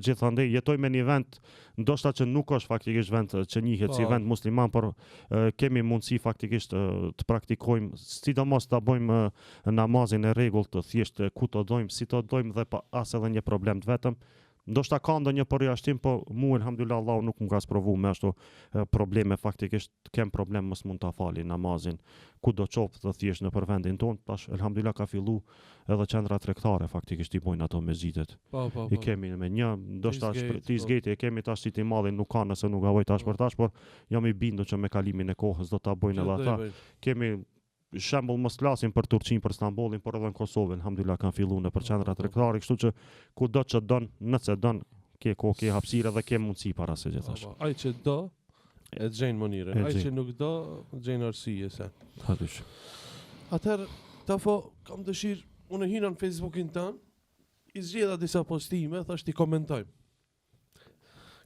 gjithandej, jetojmë në një vend ndoshta që nuk është faktikisht vend që njihet si vend musliman, por kemi mundësi faktikisht të praktikojmë, sidomos ta bëjmë namazin e rregullt të thjesht ku të dojmë, si të dojmë dhe pa as edhe një problem të vetëm. Ndoshta ka ndonjë përjashtim, po mu elhamdulillah Allahu nuk më ka sprovu me ashtu probleme, faktikisht kem problem mos mund ta fali namazin ku do qoftë të thjesht në për vendin tonë. Tash elhamdulillah ka fillu edhe qendra tregtare faktikisht i bojnë ato mezxitet. I kemi me një, ndoshta Trizgate e kemi tash City Mallin nuk ka nëse nuk gaboj tash për tash, por jam i bindur që me kalimin e kohës do ta bojnë edhe ata. Kemi shembull mos flasim për Turqinë, për Stambollin, por edhe në Kosovë, alhamdulillah kanë filluar në qendra tregtare, kështu që kudo që don, nëse don, ke kohë, ke hapësirë dhe ke mundësi para se gjithashtu. Ai që do e gjen mënyrë, ai që nuk do gjen arsye se. Atëherë tafo kam dëshirë unë hina në Facebookin tan, i zgjedha disa postime, thash ti komentojmë.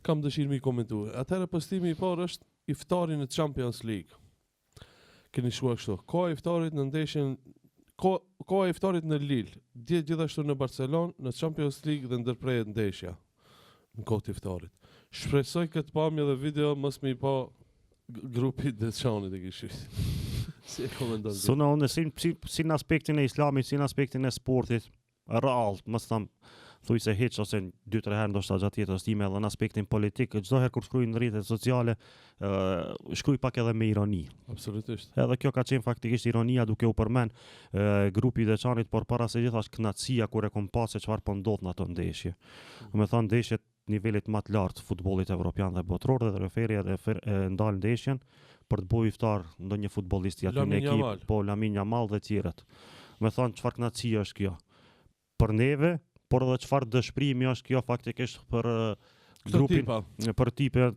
Kam dëshirë mi komentuar. Atëherë postimi i parë është iftari në Champions League. Keni shkuar kështu. Koha e iftarit në ndeshjen koha e iftarit në Lille, gjithashtu në Barcelonë, në Champions League dhe ndërprehet ndeshja në kohë të iftarit. Shpresoj këtë pamje dhe video mos më i pa grupi Deçanit e kishit. Si e komenton? Sona unë si në aspektin e islamit, si në aspektin e sportit, realt, mos tham thuj se hiç ose 2-3 herë ndoshta gjatë jetës time, edhe në aspektin politik, çdo herë kur shkruaj në rrjetet sociale, shkruaj pak edhe me ironi. Absolutisht. Edhe kjo ka qenë faktikisht ironia duke u përmend grupi i Deçanit, por para se gjithas kënaqësia kur e kom pas se çfarë po ndodh në ato ndeshje. Do të thonë ndeshjet nivelit më të lartë të futbollit evropian dhe botror dhe referi e ndal ndeshjen për të bërë iftar ndonjë futbollisti aty në ekip, po Lamine Yamal dhe tjerët. Me thonë çfarë kënaqësia është kjo për neve, por edhe çfarë dëshpërimi është kjo faktikisht për grupin, për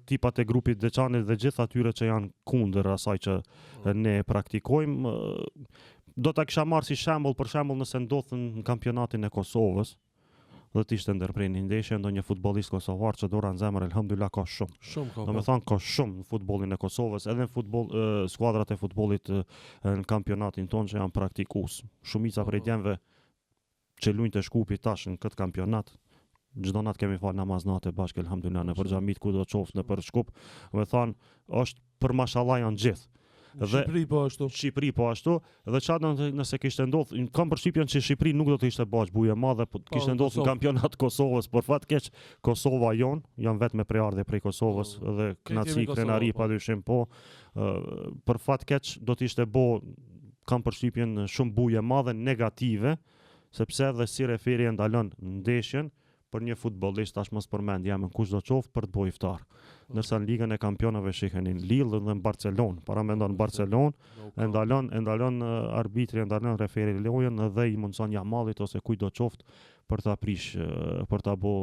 tipat e grupit Deçanit dhe gjithë atyre që janë kundër asaj që ne praktikojmë. Do ta kisha marrë si shembull, për shembull nëse ndodhin në kampionatin e Kosovës, dhe të ishte ndërprerje ndeshje ndonjë futbollist kosovar që dora në zemër, elhamdulillah ka shumë. Do të thonë ka shumë në futbollin e Kosovës, edhe në futboll skuadrat e futbollit në kampionatin tonë që janë praktikues. Shumica prej djemve që luajnë të Shkupi tash në këtë kampionat, çdo natë kemi fal namaz natë bashkë elhamdulillah në xhamit ku do të qoftë në për Shkup, do të thonë është për mashallah janë gjithë. Shqipëri po ashtu. Shqipëri po ashtu, dhe çfarë nëse kishte ndodhur, kam përshtypjen që Shqipëri nuk do të ishte bash buje madhe, po kishte ndodhur në kampionat Kosovës, por fat keq Kosova janë vetëm preardhje prej Kosovës dhe knaçi krenari padyshim po, për fat keq do të ishte kam përshtypjen shumë buje madhe negative, sepse edhe si referi e ndalon ndeshjen për një futbollist tash mos përmend jam kush do qoftë për të bëj iftar. Ndërsa në ligën e kampionave shiheni në Lille dhe në Barcelonë, para mendon Barcelonë, e ndalon arbitri, e ndalon referi lojën dhe i mundson Yamalit ose kujt do qoftë për ta prish, për ta bë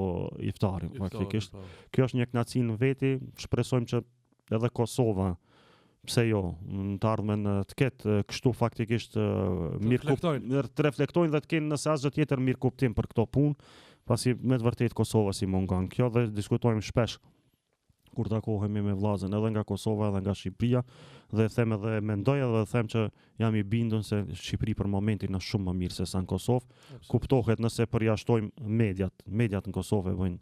iftarin. Faktikisht kjo është një kënaqësi në veti, shpresojmë që edhe Kosova pse jo, në të ardhmen të ketë kështu faktikisht të reflektojnë dhe të kenë nëse asgjë tjetër mirë kuptim për këto punë, pasi me të vërtetë Kosova si mungon kjo dhe diskutojmë shpesh kur takohemi me vllazën edhe nga Kosova edhe nga Shqipëria dhe them edhe mendoj edhe them që jam i bindur se Shqipëri për momentin është shumë më mirë se sa në Kosovë. Kuptohet nëse përjashtojmë mediat në Kosovë bëjnë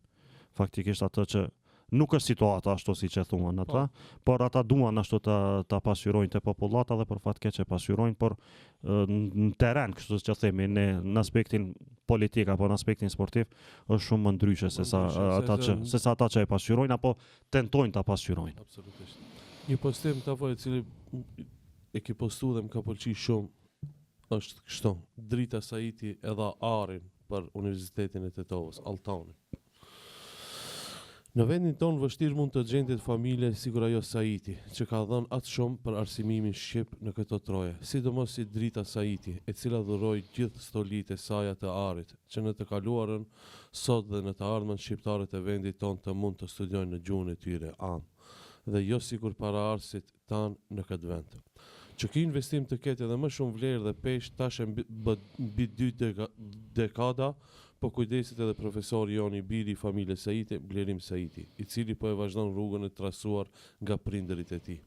faktikisht atë që nuk është situata ashtu siç e thuan ata, por ata duan ashtu ta pasqyrojnë te popullata dhe për fat keq e pasqyrojnë, por në terren, kështu që themi, në aspektin politik apo në aspektin sportiv është shumë më ndryshe se sa ata që e pasqyrojnë apo tentojnë ta pasqyrojnë. Absolutisht. Një postim i cili e ke postuar dhe më ka pëlqyer shumë është kështu: Drita Saiti e dha arin për Universitetin e Tetovës, Altanin. Në vendin tonë vështirë mund të gjendet familje sikur ajo Saiti, që ka dhënë atë shumë për arsimimin shqip në këto troje, sidomos si Drita Saiti, e cila dhuroi gjithë stolitë e saj të arit, që në të kaluarën, sot dhe në të ardhmen shqiptarët e vendit tonë të mund të studiojnë në gjuhën e tyre anë, dhe jo sikur paraardhësit tanë në këtë vend. Që ky investim të ketë edhe më shumë vlerë dhe peshë tash e mbi 2 dekada, po kujdeset edhe profesori Joni Biri i familjes Saiti, Blerim Saiti, i cili po e vazhdon rrugën e trasuar nga prindërit e tij.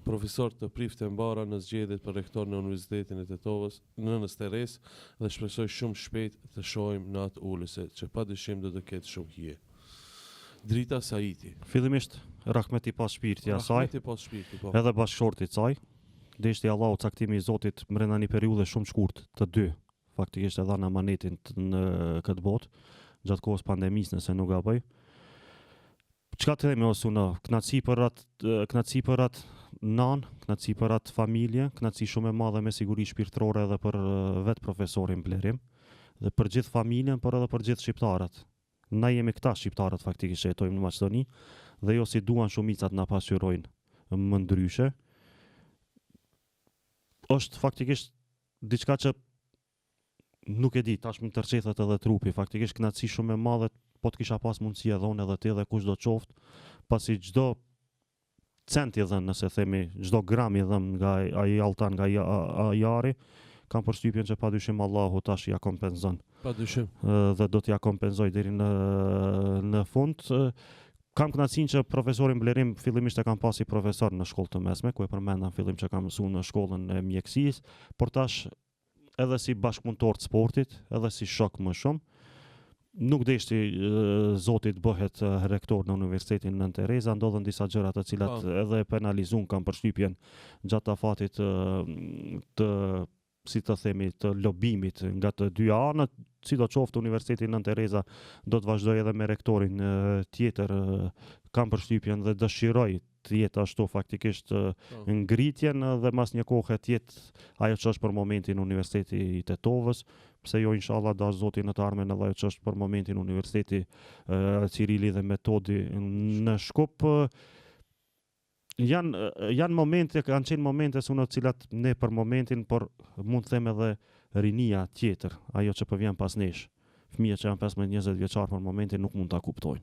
Profesor të prifte mbara në zgjedhjet për rektor në Universitetin e Tetovës, nënës Teres, dhe shpresoj shumë shpejt të shohim në atë ulëse, që padyshim do të ketë shumë hije. Drita Saiti. Fillimisht rahmeti pas shpirti asaj, Rahmeti pas shpirti, po. edhe bashkëshortit saj. Deshti Allahu caktimi i Zotit brenda një periudhe shumë shkurt të dy. Faktikisht e dhanë amanetin në këtë botë, gjatë kohës pandemisë nëse nuk gaboj. Çka të themi ose unë, knatësi për atë nan, knatësi për atë familje, knatësi shumë e madhe me siguri shpirtërore edhe për vetë profesorin Blerim, dhe për gjithë familjen, por edhe për gjithë shqiptarët. Na jemi këta shqiptarët faktikisht që jetojmë në Maqedoni, dhe jo si duan shumicat na pasqyrojnë më ndryshe. Është faktikisht diçka që nuk e di, tash më tërçethet edhe trupi, faktikisht knatësi shumë e madhe, po të kisha pas mundësi e dhon edhe ti dhe kushdo qoftë, pasi çdo cent i dhën, nëse themi, çdo gram i dhën nga ai altan, nga ai jari, kam përshtypjen që padyshim Allahu tash ja kompenzon. Padyshim. Dhe do t'ja kompenzoj deri në fund. Kam kënaqësinë që profesorin Blerim fillimisht e kam pasi profesor në shkollë të mesme, ku e përmenda në fillim që kam mësuar në shkollën e mjekësisë, por tash edhe si bashkëpunëtor të sportit, edhe si shok më shumë. Nuk deshti Zotit bëhet rektor në Universitetin Nën Tereza, ndodhen disa gjëra të cilat edhe penalizun kam përshtypjen gjatë afatit të si të themi, të lobimit nga të dy anët, sidoqoftë Universiteti Nën Tereza do të vazhdoj edhe me rektorin tjetër, kam përshtypjen dhe dëshiroj të jetë ashtu faktikisht ngritjen dhe mas një kohë të jetë ajo që është për momentin Universiteti i Tetovës, pse jo inshallah dash Zoti në të ardhmen edhe ajo që është për momentin Universiteti Cirili dhe Metodi në Shkup. Janë momente, kanë qenë momente në të cilat ne për momentin, por mund të them edhe rinia tjetër, ajo që po vjen pas nesh. Fëmijët që janë 15-20 vjeçar për momentin nuk mund ta kuptojnë.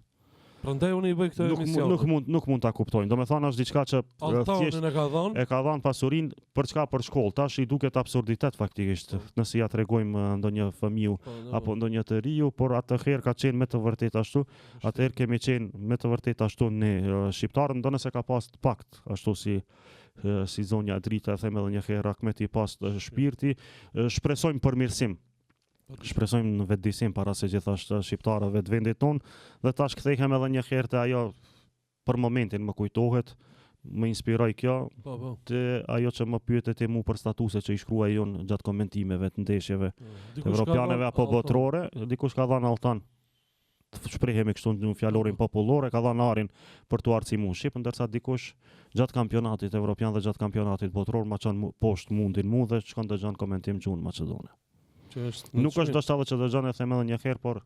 Prandaj unë i bëj këtë emision. Nuk mund ta kuptojnë. Domethënë është diçka që thjesht e ka dhënë pasurinë për çka, për shkollë. Tash i duket absurditet faktikisht, nëse ja tregojmë ndonjë fëmiu apo ndonjë të riu, por atëherë ka qenë me të vërtetë ashtu. Atëherë kemi qenë me të vërtetë ashtu ne shqiptarët, ndonë ka pas pakt ashtu si zonja Drita, them edhe një herë rahmeti pas shpirti, shpresojmë përmirësim. Shpresojmë në vetëdijsim para se gjithashtu shqiptarëve të vendit tonë, dhe tash kthehem edhe një herë te ajo për momentin më kujtohet, më inspiroi kjo te ajo që më pyetet mua për statuset që i shkruaj unë gjatë komentimeve të ndeshjeve evropianeve apo botërore, dikush ka dhënë altan. Shprehemi kështu në fjalorin popullor, ka dhënë arin për tu arsimuar shqip, ndërsa dikush gjatë kampionatit evropian dhe gjatë kampionatit botëror ma çon poshtë mundin mua dhe shkon dëgjon komentim gjuhën maqedone. Nuk është dashalla që dëgjon e them edhe një herë, por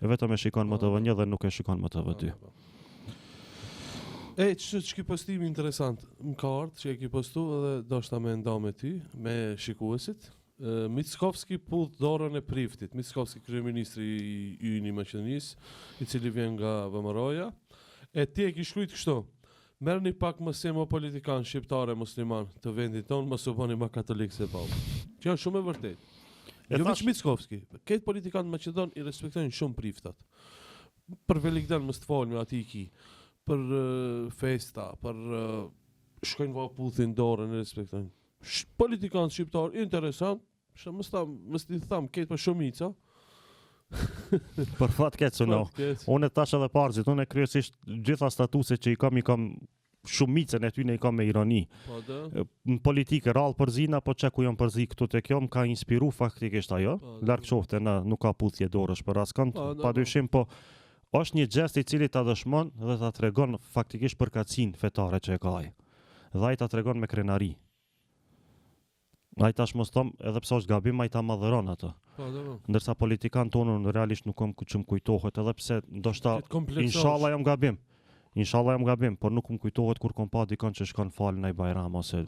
vetëm e shikon më TV1 dhe nuk e shikon më TV2. Që ki postimi interesant, më ka ardhur që e ki postu edhe do shta me nda me ty, me shikuesit. Mickovski pull dorën e Priftit. Mickovski, kryeministri i Yni Maqedonisë, i cili vjen nga VMRO-ja. E ti e ki shkruajt kështu: merrni pak më se më politikan shqiptare musliman të vendit tonë, mos u bëni më katolik se Paulli. Kjo është shumë e vërtetë. Jo veç Mickovski, këtë politikanë Maqedon i respektojnë shumë Priftat. Për Velikdan mos të folme aty ki, për festa, për shkojnë vaputhin dorën e respektojnë. Politikanë shqiptar interesant, mos t'i tham këtë për shumica. Për fat keq no. Unë tash edhe parzit, unë kryesisht gjitha statuset që i kam shumicën e tyre i kam me ironi. Në politikë rall përzina, po çka ku jam përzi këtu te kjo më ka inspiru faktikisht ajo. Larg qofte na nuk ka puthje dorësh për askënd, padyshim, po është një gest i cili ta dëshmon dhe ta tregon faktikisht përkatësinë fetare që e ka ai. Dhe ai ta tregon me krenari. Ai tash mos thom, edhe pse është gabim, ai ta madhëron atë. Ndërsa politikan tonë realisht nuk kam çum kujtohet, edhe pse ndoshta inshallah jam gabim. Inshallah jam gabim, por nuk më kujtohet kur kom pa dikon që shkon fal në Bajram ose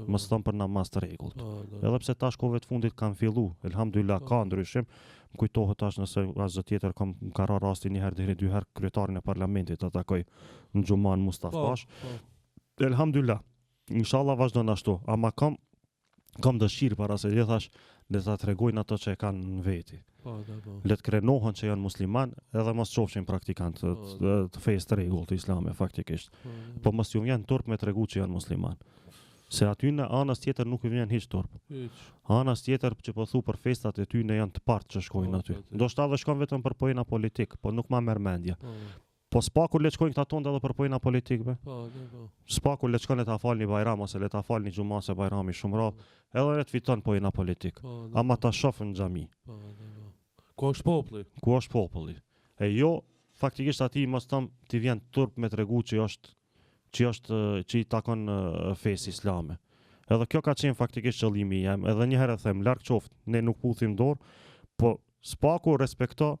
mos thon për namaz të rregullt. Edhe pse tash kohëve të fundit kanë fillu, elhamdulillah ka ndryshim. Më kujtohet tash nëse asgjë tjetër kam ka ra rasti një herë deri 2 herë kryetarin e parlamentit ta takoj në Xhuman Mustafa Pash. Elhamdulillah. Inshallah vazhdon ashtu, ama kam dëshirë para se gjithash le ta tregojnë ato që e kanë në veti. Le të krenohen që janë musliman edhe mos qofshin praktikant të fesë të rregullt të islame faktikisht. Po mos ju vjen turp me tregu që janë musliman. Se aty në anës tjetër nuk ju vjen hiç turp. Anës tjetër që po thu për festat e tyne janë të partë që shkojnë aty. Ndoshta edhe shkon vetëm për pojena politik, po nuk ma merr mendje. Po spaku le të shkojnë këta tonë edhe për pojena politikëve. Spaku le të shkon le ta falni Bajram ose le ta falni Xhuma se Bajrami shumë rrallë, edhe le të fiton pojena politik. Ama ta shohën në xhami. Ku është populli? Ku është populli? E jo, faktikisht ati mos thëm ti vjen turp me tregu që i takon fesë islame. Edhe kjo ka qenë faktikisht qëllimi jam, edhe një herë them, larg qoftë, ne nuk puthim dorë, po spaku respekto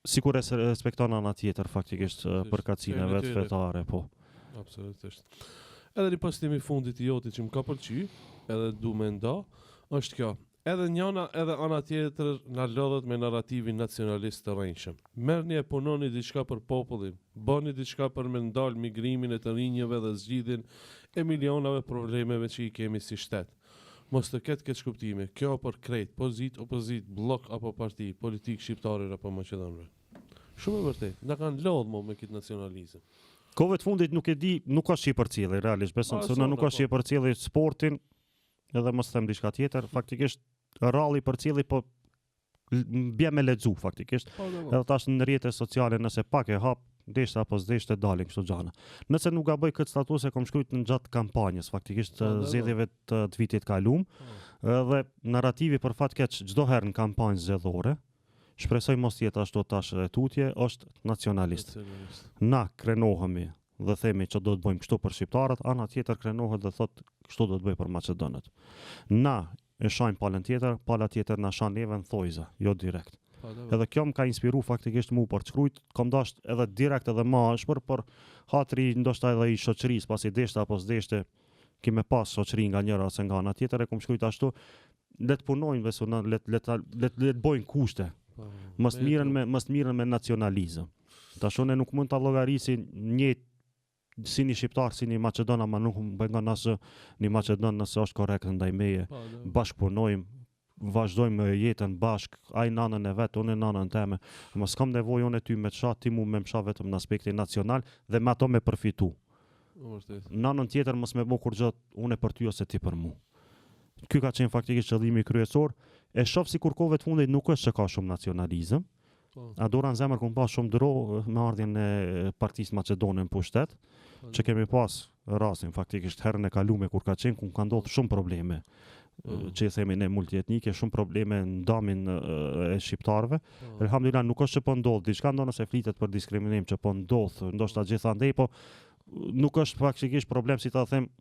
sikur respekton ana tjetër faktikisht përkatësinë vetë fetare, po. Absolutisht. Edhe një postimi fundit i jotit që më ka pëlqy, edhe du me nda, është kjo. Edhe njëna edhe ana tjetër na lodhet me narrativin nacionalist të rrënjshëm. Merrni e punoni diçka për popullin, bëni diçka për me ndal migrimin e të rinjëve dhe zgjidhjen e milionave problemeve që i kemi si shtet. Mos të ketë këtë shkuptime, kjo për krejt, opozit, blok apo parti, politik shqiptarir apo maqedonëve. Shumë e vërtet, na kanë lodhur me këtë nacionalizëm. Kohëve të fundit nuk e di, nuk ka shi përcjellje realisht, besoj se nuk ka shi përcjellje sportin, edhe mos them diçka tjetër, faktikisht ralli përcjelli po bie me lexu faktikisht. Edhe tash në rrjetet sociale nëse pak e hap deshte apo s'deshte dalin kështu gjana. Nëse nuk gaboj këtë status e kam shkruajtur në gjatë kampanjës faktikisht zgjedhjeve të vitit kaluam, dhe narrativi për fat keq çdo herë në kampanjë zgjedhore, shpresoj mos jetë ashtu tash e tutje, është nacionalist. Na krenohemi dhe themi që do të bëjmë kështu për shqiptarët, ana tjetër krenohet dhe thotë kështu do të bëj për maqedonët. Na e shajmë palën tjetër, pala tjetër na shan neve në thojza, jo direkt. Edhe kjo më ka inspiru faktikisht mu për të shkrujt, kom dasht edhe direkt edhe ma shpër, për hatri ndoshta edhe i shoqërisë, pasi deshte apo s'deshte, kime pas shoqëri nga njëra ose nga ana tjetër, e kom shkrujt ashtu, le të punojnë besona, le të bojnë kushte, mos miren me nacionalizëm. Tashone nuk mund ta llogarisin një si një shqiptar, si një maqedon, ama nuk bëngon asë një maqedon nëse është korrekt ndaj meje. Bashkëpunojmë, vazhdojmë jetën bashk, ai nanën e vet, unë nanën teme. Mos kam nevojë unë ty me çat, ti mu me msha vetëm në aspektin nacional dhe me ato me përfitu. Nanën tjetër mos me bë kur gjë unë për ty ose ti për mu. Ky ka qenë faktikisht qëllimi kryesor. E shoh sikur kohëve të fundit nuk është që ka shumë nacionalizëm. A dora në zemër kum pas shumë dro me ardhjen e Partisë Maqedone në pushtet, që kemi pas rastin faktikisht herën e kalume kur ka qenë ku ka ndodhur shumë probleme. Që i themi ne multietnike, shumë probleme në damin e shqiptarëve. Elhamdulillah nuk është që po ndodh diçka, ndonë se flitet për diskriminim që po ndodh, ndoshta gjithandej, po nuk është faktikisht problem si ta them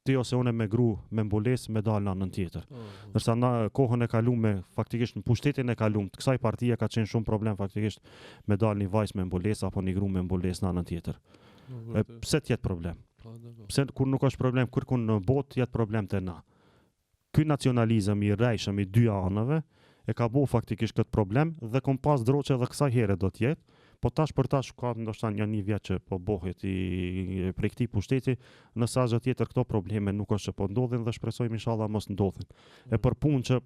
ti ose unë me gru, me mbulesë, me dalë në anën tjetër. Ndërsa na kohën e kalume, faktikisht në pushtetin e kaluam, të kësaj partie ka qenë shumë problem faktikisht me dalë një vajzë me mbulesë apo një gru me mbulesë në anën tjetër. Pse t'jetë problem? Pse kur nuk është problem, kërkun në botë jetë problem të na. Ky nacionalizëm i rrejshëm i dy anëve e ka bo faktikisht këtë problem dhe kom pas droqe edhe kësaj here do t'jetë, po tash për tash ka ndoshta një vjet që po bëhet prej këtij pushteti, në sa tjetër këto probleme nuk është që po ndodhin dhe shpresojmë inshallah mos ndodhin. E për punë që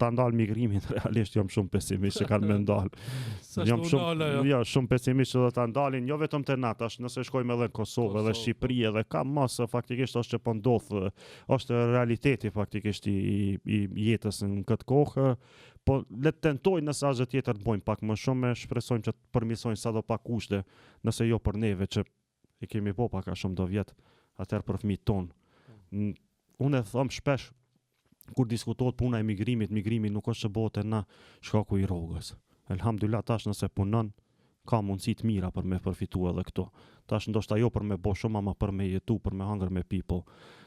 ta ndal migrimin, realisht jam shumë pesimist që kanë me ndal. Jam shumë pesimist që do ta ndalin, jo vetëm te na, tash nëse shkojmë edhe në Kosovë edhe Shqipëri edhe ka masë faktikisht është që po ndodh, është realiteti faktikisht i jetës në këtë kohë. Po le të tentojnë nëse asgjë tjetër të bëjmë pak më shumë, shpresojmë që të përmirësojnë sado pak kushte, nëse jo për neve që i kemi po pak a shumë do vjet, atëherë për fëmijët tonë. Unë e them shpesh kur diskutohet puna e migrimit, migrimi nuk është që bëhet e na shkaku i rrogës. Elhamdulillah tash nëse punon ka mundësi të mira për me përfitu edhe këto. Tash ndoshta jo për me bo shumë, ama për me jetu, për me hangër me pi, po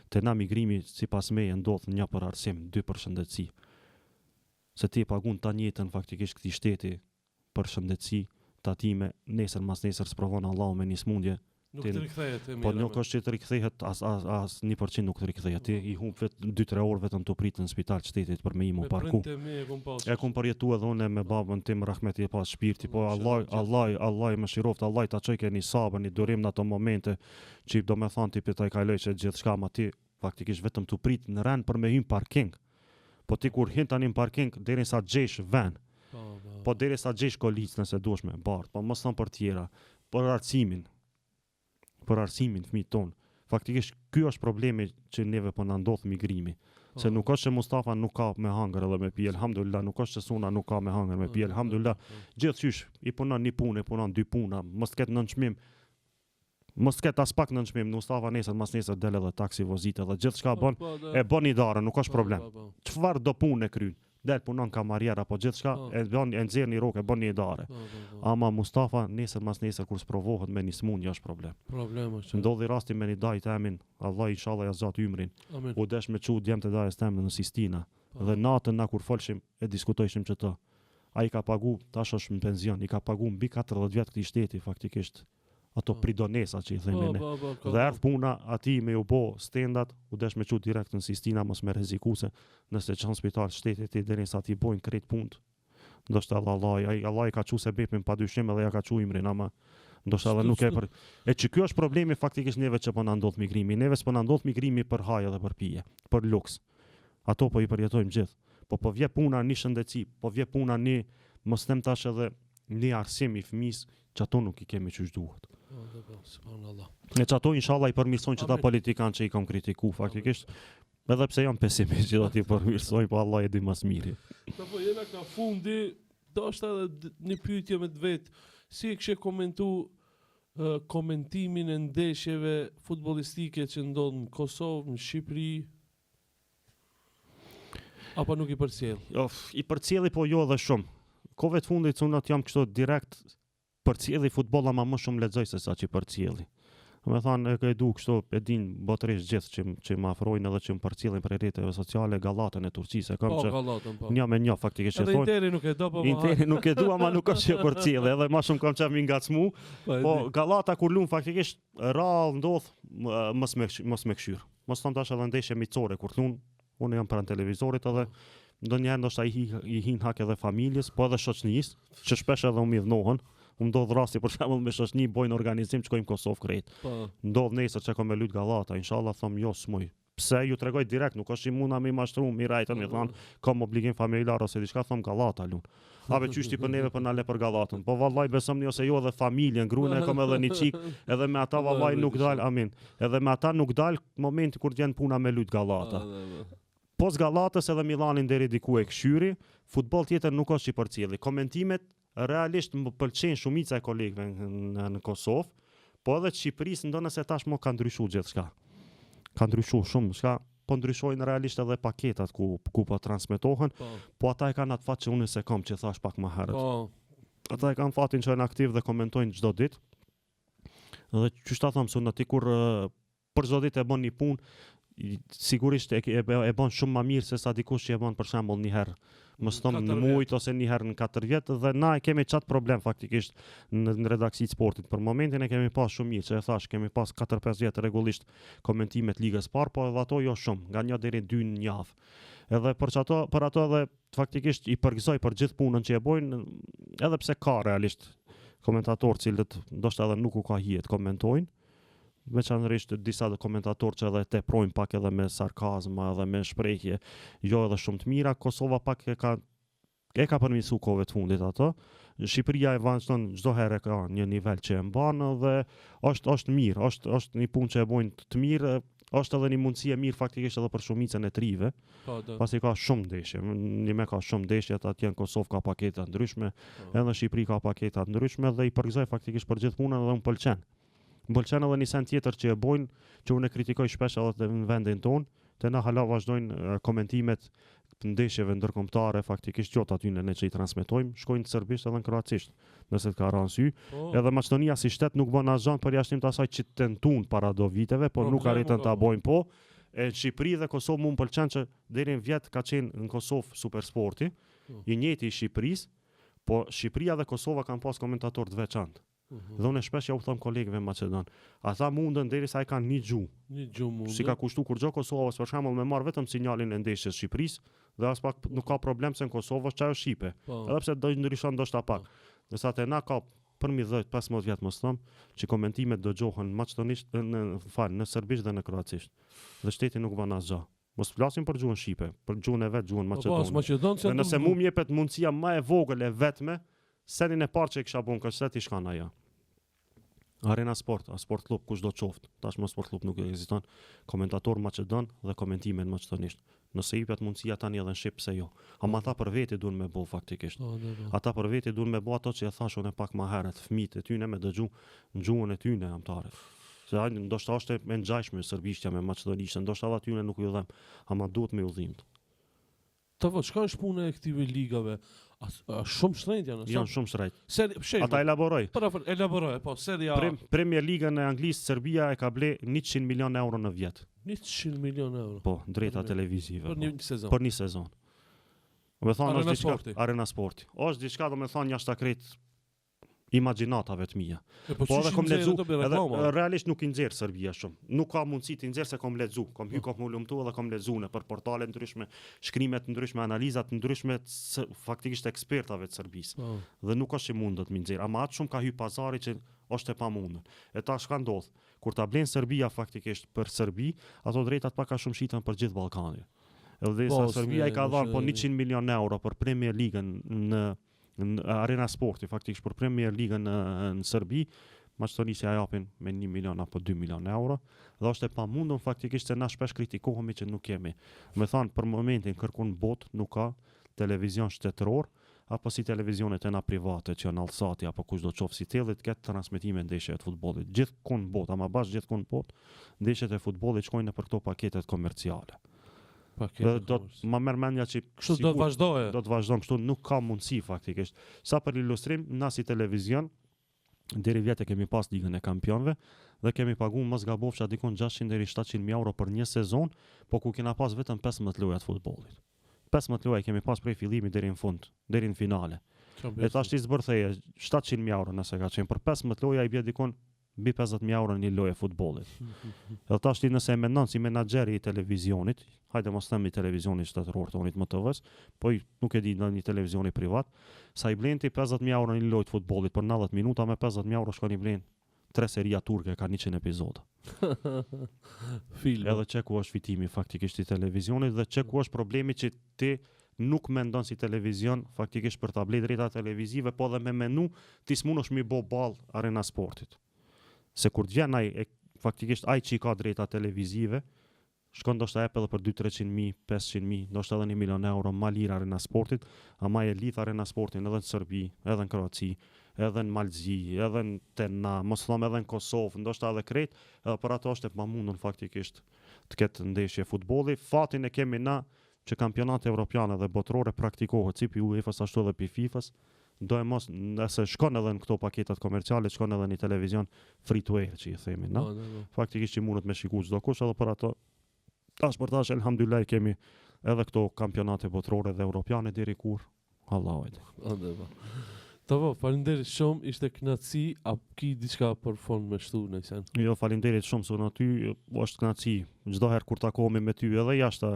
te na migrimi sipas meje ndodh një për arsim, 2 për shëndetësi. Se ti pagun ta njëjtën faktikisht këtij shteti për shëndetësi, tatime, nesër mas nesër sprovon Allahu me një smundje, Nuk të rikthehet e Po nuk është që të rikthehet as 1% nuk të rikthehet. Ti i humb vetë 2-3 orë vetëm të pritë në spital qytetit për me imu parku. E kum përjetuar edhe unë me babën tim rahmeti e pas shpirti, po Allah më shiroft, Allah ta çoj keni sabër, i durim në ato momente që do më thon ti petaj kaloj që gjithçka ma ti faktikisht vetëm të prit në ran për me hym parking. Po ti kur hin tani në parking derisa gjesh vend. Po derisa gjesh kolic nëse duhesh me bart, po mos thon për tjera, për arsimin fëmijët ton. Faktikisht ky është problemi që neve po na ndodh migrimi. Se nuk është që Mustafa nuk ka me hangër edhe me pi, elhamdulillah, nuk është që Suna nuk ka me hangër me pi, elhamdulillah. Gjithçysh i punon një punë, punon dy puna, mos ketë nënçmim. Mos ketë as pak nënçmim, Mustafa nesër mas nesër del edhe taksi vozit edhe gjithçka bën, e bën i darë, nuk është problem. Çfarë do punë kryen? Del punon kamarier apo gjithçka, e nxjerr një rrokë, bën një dare. Ama Mustafa nesër mas nesër kur sprovohet me një smundje është problem. Është. Ndodhi rasti me një dajt emin, Allah inshallah ja zgjat ymrin. U desh me çu djemt e dajës temë në Sistina. Dhe natën na kur folshim e diskutojshim çto. Ai ka pagu, tash është në penzion, i ka pagu mbi 40 vjet këtij shteti faktikisht. Ato pridonesa që i themi ne. Dhe erdh puna ati me u bo stendat, u desh me çu direkt në Sistina mos me rrezikuse, nëse çon spital shtetit i derisa ti bojnë krejt punë. Ndoshta Allah i ka çu sebepin padyshim edhe ja ka çu imrin, ama ndoshta edhe nuk e për. E që ky është problemi faktikisht neve që po na ndodh migrimi. Neve s'po na ndodh migrimi për haj edhe për pije, për luks. Ato po i përjetojmë gjithë. Po vje puna një shëndetësi, po vje puna një mos them tash edhe një arsim i fëmis që ato nuk i kemi që duhet. E që ato inshallah i përmirësojnë që ta politikan që i kam kritiku faktikisht, edhe pse jam pesimist që do t'i përmirësojnë, po Allah e di mas miri. Po jena ka fundi, do është edhe një pyetje me të vetë, si e kështë komentu komentimin e ndeshjeve futbolistike që ndodhë në Kosovë, në Shqipëri, apo nuk i përcjell? I përcjelli po jo dhe shumë. Kove të fundit unë atë jam kështu direkt përcjelli futbolla ma më shumë lexoj se sa që përcjelli. Me thanë e du kështu e din botërisht gjithë që më afrojnë edhe që më përcjellin për rrjeteve sociale Gallatën e Turqisë, kam që një me një faktikisht e thonë. Edhe Interi nuk e do, po Interi nuk e du, ama nuk është që përcjellë, edhe ma shumë kam qef mi ngacmu, po Gallata kur lumë faktikisht rrallë ndodh mos me këshyrë. Mos thonë tash edhe ndeshje micore kur lumë, unë jam pranë televizorit edhe ndonjëherë ndoshta i hin hak edhe familjes, po edhe shoqënisë, që shpesh edhe u midhnohen. Ndodh rasti për shembull me shoqëni bojnë organizim që shkojmë Kosovë krejt. Ndodh nesër që ka me lut Gallata, inshallah thom jo s'muj. Pse ju tregoj direkt, nuk është i mundna me mashtru, mi rajtën, mi thonë, kam obligim familjar ose diçka, thom Gallata lun. Ave qyshti për neve për na le për Gallatën. Po vallaj besom një ose jo edhe familjen, gruën e kam edhe një çik, edhe me ata vallaj nuk dal, amin. Edhe me ata nuk dal momenti kur vjen puna me lut Gallata. Pos Gallatës edhe Milanin deri diku e këshyri, futboll tjetër nuk është i përcjelli. Komentimet realisht më pëlqejnë shumica e kolegëve në Kosovë, po edhe Shqipërisë ndonë se tashmë ka ndryshuar gjithçka. Ka ndryshuar shumë, çka po ndryshojnë realisht edhe paketat ku po transmetohen, po ata e kanë atë fat që unë se kam që thash pak më herët. Ata e kanë fatin që janë aktiv dhe komentojnë çdo ditë. Dhe çu ta them se ti kur për çdo ditë e bën një punë, sigurisht e bën shumë më mirë se sa dikush që e bën për shembull një herë. Mos thom në mujt ose një herë në 4 vjet dhe na e kemi çat problem faktikisht në redaksitë sportit. Për momentin e kemi pas shumë mirë, që e thash, kemi pas 4-5 vjet rregullisht komentimet ligës parë, po edhe ato jo shumë, nga 1 deri 2 në javë. Edhe për ato edhe faktikisht i përgëzoj për gjithë punën që e bojnë, edhe pse ka realisht komentatorë cilët ndoshta edhe nuk u ka hijet komentojnë. Veçanërisht disa komentatorë që edhe teprojnë pak edhe me sarkazm edhe me shprehje jo edhe shumë të mira. Kosova pak e ka përmirësuar kohëve të fundit ato. Shqipëria e vazhdon çdo herë ka një nivel që e mban dhe është mirë, është një punë që e bojnë të mirë, është edhe një mundësi e mirë faktikisht edhe për shumicën e trive. Pasi ka shumë ndeshje, një ka shumë ndeshje, atje në Kosovë ka paketa ndryshme, edhe në Shqipëri ka paketa ndryshme dhe i përgëzoj faktikisht për gjithë punën dhe më pëlqen. Më pëlqen edhe një sen tjetër që e bojnë, që unë e kritikoj shpesh edhe në vendin tonë, të na hala vazhdojnë komentimet të ndeshjeve ndërkombëtare, faktikisht qoftë aty ne që i transmetojmë, shkojnë të serbisht edhe në kroacisht, nëse të ka rënë sy. Edhe Maqedonia si shtet nuk bën asgjë për jashtim të asaj që tentuan para do viteve, por nuk arritën ta bojnë po. E Shqipëri dhe Kosovë më pëlqen që deri në vjet ka qenë në Kosovë Supersporti, i njëjti i Shqipërisë, po Shqipëria dhe Kosova kanë pas komentatorë të veçantë. Dhe unë shpesh ja u them kolegëve Macedon. Ata mundën derisa ai kanë një gjuhë. Një gjuhë mund. Si ka kushtu kur gjë Kosovës për shembull me marr vetëm sinjalin e ndeshjes Shqipërisë dhe as pak nuk ka problem se në Kosovë është çajo shqipe. Edhe pse do ndryshon ndoshta pak. Nëse atë na ka për mi 10-15 vjet mos thom, që komentimet dëgjohen maqedonisht në serbisht dhe në kroacisht. Dhe shteti nuk bën asgjë. Mos flasim për gjuhën shqipe, për gjuhën e vet, gjuhën maqedone. Dhe nëse mu më jepet mundësia më e vogël e vetme, senin e parë që e kisha bën kështet i shkan ajo. Arena Sport, a Sport Club kush do të qoftë. Tashmë Sport Club nuk ekziston. Komentator maqedon dhe komentime në maqedonisht. Nëse i jepet mundësia tani edhe në shqip pse jo. Ama ata për veti duan me bë faktikisht. Ata për veti duan me bë ato që e thash unë pak më herët, fëmijët e tyre me dëgju gjuhën e tyre amtare. Se ai ndoshta është me ngjashme serbishtja me maqedonisht, ndoshta ata tyre nuk ju dhem, ama duhet me u dhimbë. Çka është puna e këtyre ligave? Shumë shtrenjtë janë. Janë shumë shtrenjtë. Ata elaboroj. Elaboroj, po Serie A. Premier Ligën e Anglisë Serbia e ka ble 100 milion euro në vjet. 100 milion euro. Po, drejta televizive. Për një sezon. Për një sezon. Me thonë është diçka Arena Sporti. Është diçka domethënë jashtë akret imagjinatave të mia. Po edhe kom lexu, edhe realisht nuk I nxjerr Serbia shumë. Nuk ka mundësi të nxjerr se kom lexu, kom hyrë kom ulumtu edhe kom lexuar në për portale ndryshme, shkrime të ndryshme, analiza të ndryshme faktikisht ekspertave të Serbisë. Dhe nuk është që mundet të nxjerr, ama atë shumë ka hyrë pazari që është e pamundur. E tash ka ndodh, kur ta blen Serbia faktikisht për Serbi, ato drejtat pak a shumë shiten për gjithë Ballkanin. Edhe sa Serbia I ka dhënë po 100 milion euro për Premier Ligën në Arena Sporti, faktikisht për Premier Ligën në Serbi, Maqedonisja ja japin me 1 milion apo 2 milion euro, dhe është e pamundur faktikisht se na shpesh kritikohemi që nuk kemi. Me thënë për momentin kërkun botë nuk ka televizion shtetëror, apo si televizionet e na private që në Alsati apo kush do të qoftë si tellit këtë transmetime ndeshje të futbollit. Gjithkund botë, ama bash gjithkund botë, ndeshjet e futbollit shkojnë nëpër këto paketet komerciale. Do të më merr mendja që kështu do të vazhdojë. Do të vazhdon kështu, nuk ka mundësi faktikisht. Sa për ilustrim, na si televizion deri vjet e kemi pas Ligën e Kampionëve dhe kemi paguar mos gabofsha dikon 600 deri 700 euro për një sezon, po ku kena pas vetëm 15 loja të futbollit. 15 loja kemi pas prej fillimit deri në fund, deri në finale. E tash ti zbërtheje 700 euro nëse ka qenë për 15 loja I bie dikon mbi 50.000 euro një lojë futbollit. Edhe tash ti nëse e mendon si menaxheri I televizionit, hajde mos themi televizionit shtetëror tonit MTV-s, po nuk e di në një televizioni privat, sa I blen ti 50.000 euro një lojë futbollit për 90 minuta me 50.000 euro shkon I blen 3 seria turke ka 100 epizoda. Film. Edhe çeku është fitimi faktikisht I televizionit dhe çeku është problemi që ti nuk mendon si televizion faktikisht për ta bler drejta televizive, po edhe me menu ti s'mundesh mi bë ball Arena Sportit. Se kur të vjen ai faktikisht ai që I ka drejta televizive, shkon ndoshta jep edhe për 200-300.000, 500.000, ndoshta edhe 1 milion euro ma lirë Arena Sportit, ama e lidh Arena Sportin edhe në Serbi, edhe në Kroaci, edhe në Malzi, edhe në Tena, mos them edhe në Kosovë, ndoshta edhe krejt, edhe për ato është e pamundur faktikisht të ketë ndeshje futbolli. Fatin e kemi na që kampionate evropiane dhe botërore praktikohet si pi UEFA-s ashtu edhe pi FIFA-s. Do e mos, nëse shkon edhe në këto paketat komerciale, shkon edhe një televizion free to air që I themi, na? Faktikisht që mundet me shikuar çdo kush, edhe për ato tash për tash elhamdulillah kemi edhe këto kampionate botërore dhe evropiane deri kur Allahu e di. Po, faleminderit shumë, ishte kënaqësi, a ki diçka për fond me shtu në sen? Jo, faleminderit shumë se ty është kënaqësi çdo herë kur takohemi me ty edhe jashtë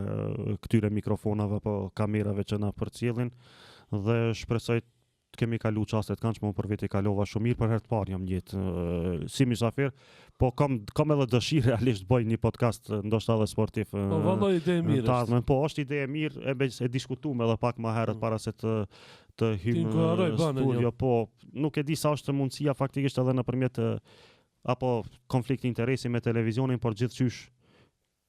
këtyre mikrofonave apo kamerave që na përcjellin dhe shpresoj kemi kalu çastet kanë që më për veti kalova shumë mirë për herë të parë jam jetë si mysafir, po kam edhe dëshirë realisht bëj një podcast ndoshta edhe sportiv. Po vallai ide e mirë. Po është ide e mirë, e diskutuam edhe pak më herët para se të hym në studio, po nuk e di sa është mundësia faktikisht edhe nëpërmjet apo konflikt interesi me televizionin, por gjithçysh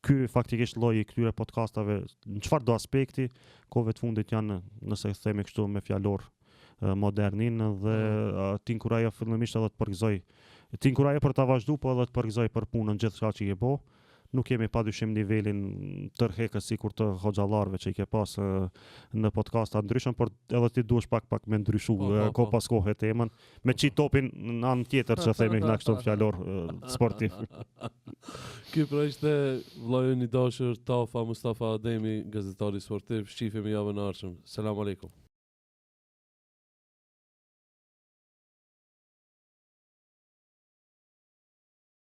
ky faktikisht lloji I këtyre podcastave në çfarëdo aspekti, kohëve të fundit janë, nëse themi kështu me fjalor modernin dhe ti inkurajo fillimisht edhe të përgëzoj. Ti inkurajo për ta vazhdu, po edhe të përgëzoj për punën gjithçka që I bo. Nuk kemi padyshim nivelin tërheqës sikur të hoxhallarëve që I ke pas në podcasta ndryshëm, por edhe ti duhesh pak me ndryshu kohë pas kohë temën, me çit topin në anë tjetër që themi na kështu fjalor sportiv. Ky pra ishte vllai I dashur Tafa Mustafa Ademi, gazetari sportiv. Shihemi javën e ardhshme. Selam aleikum.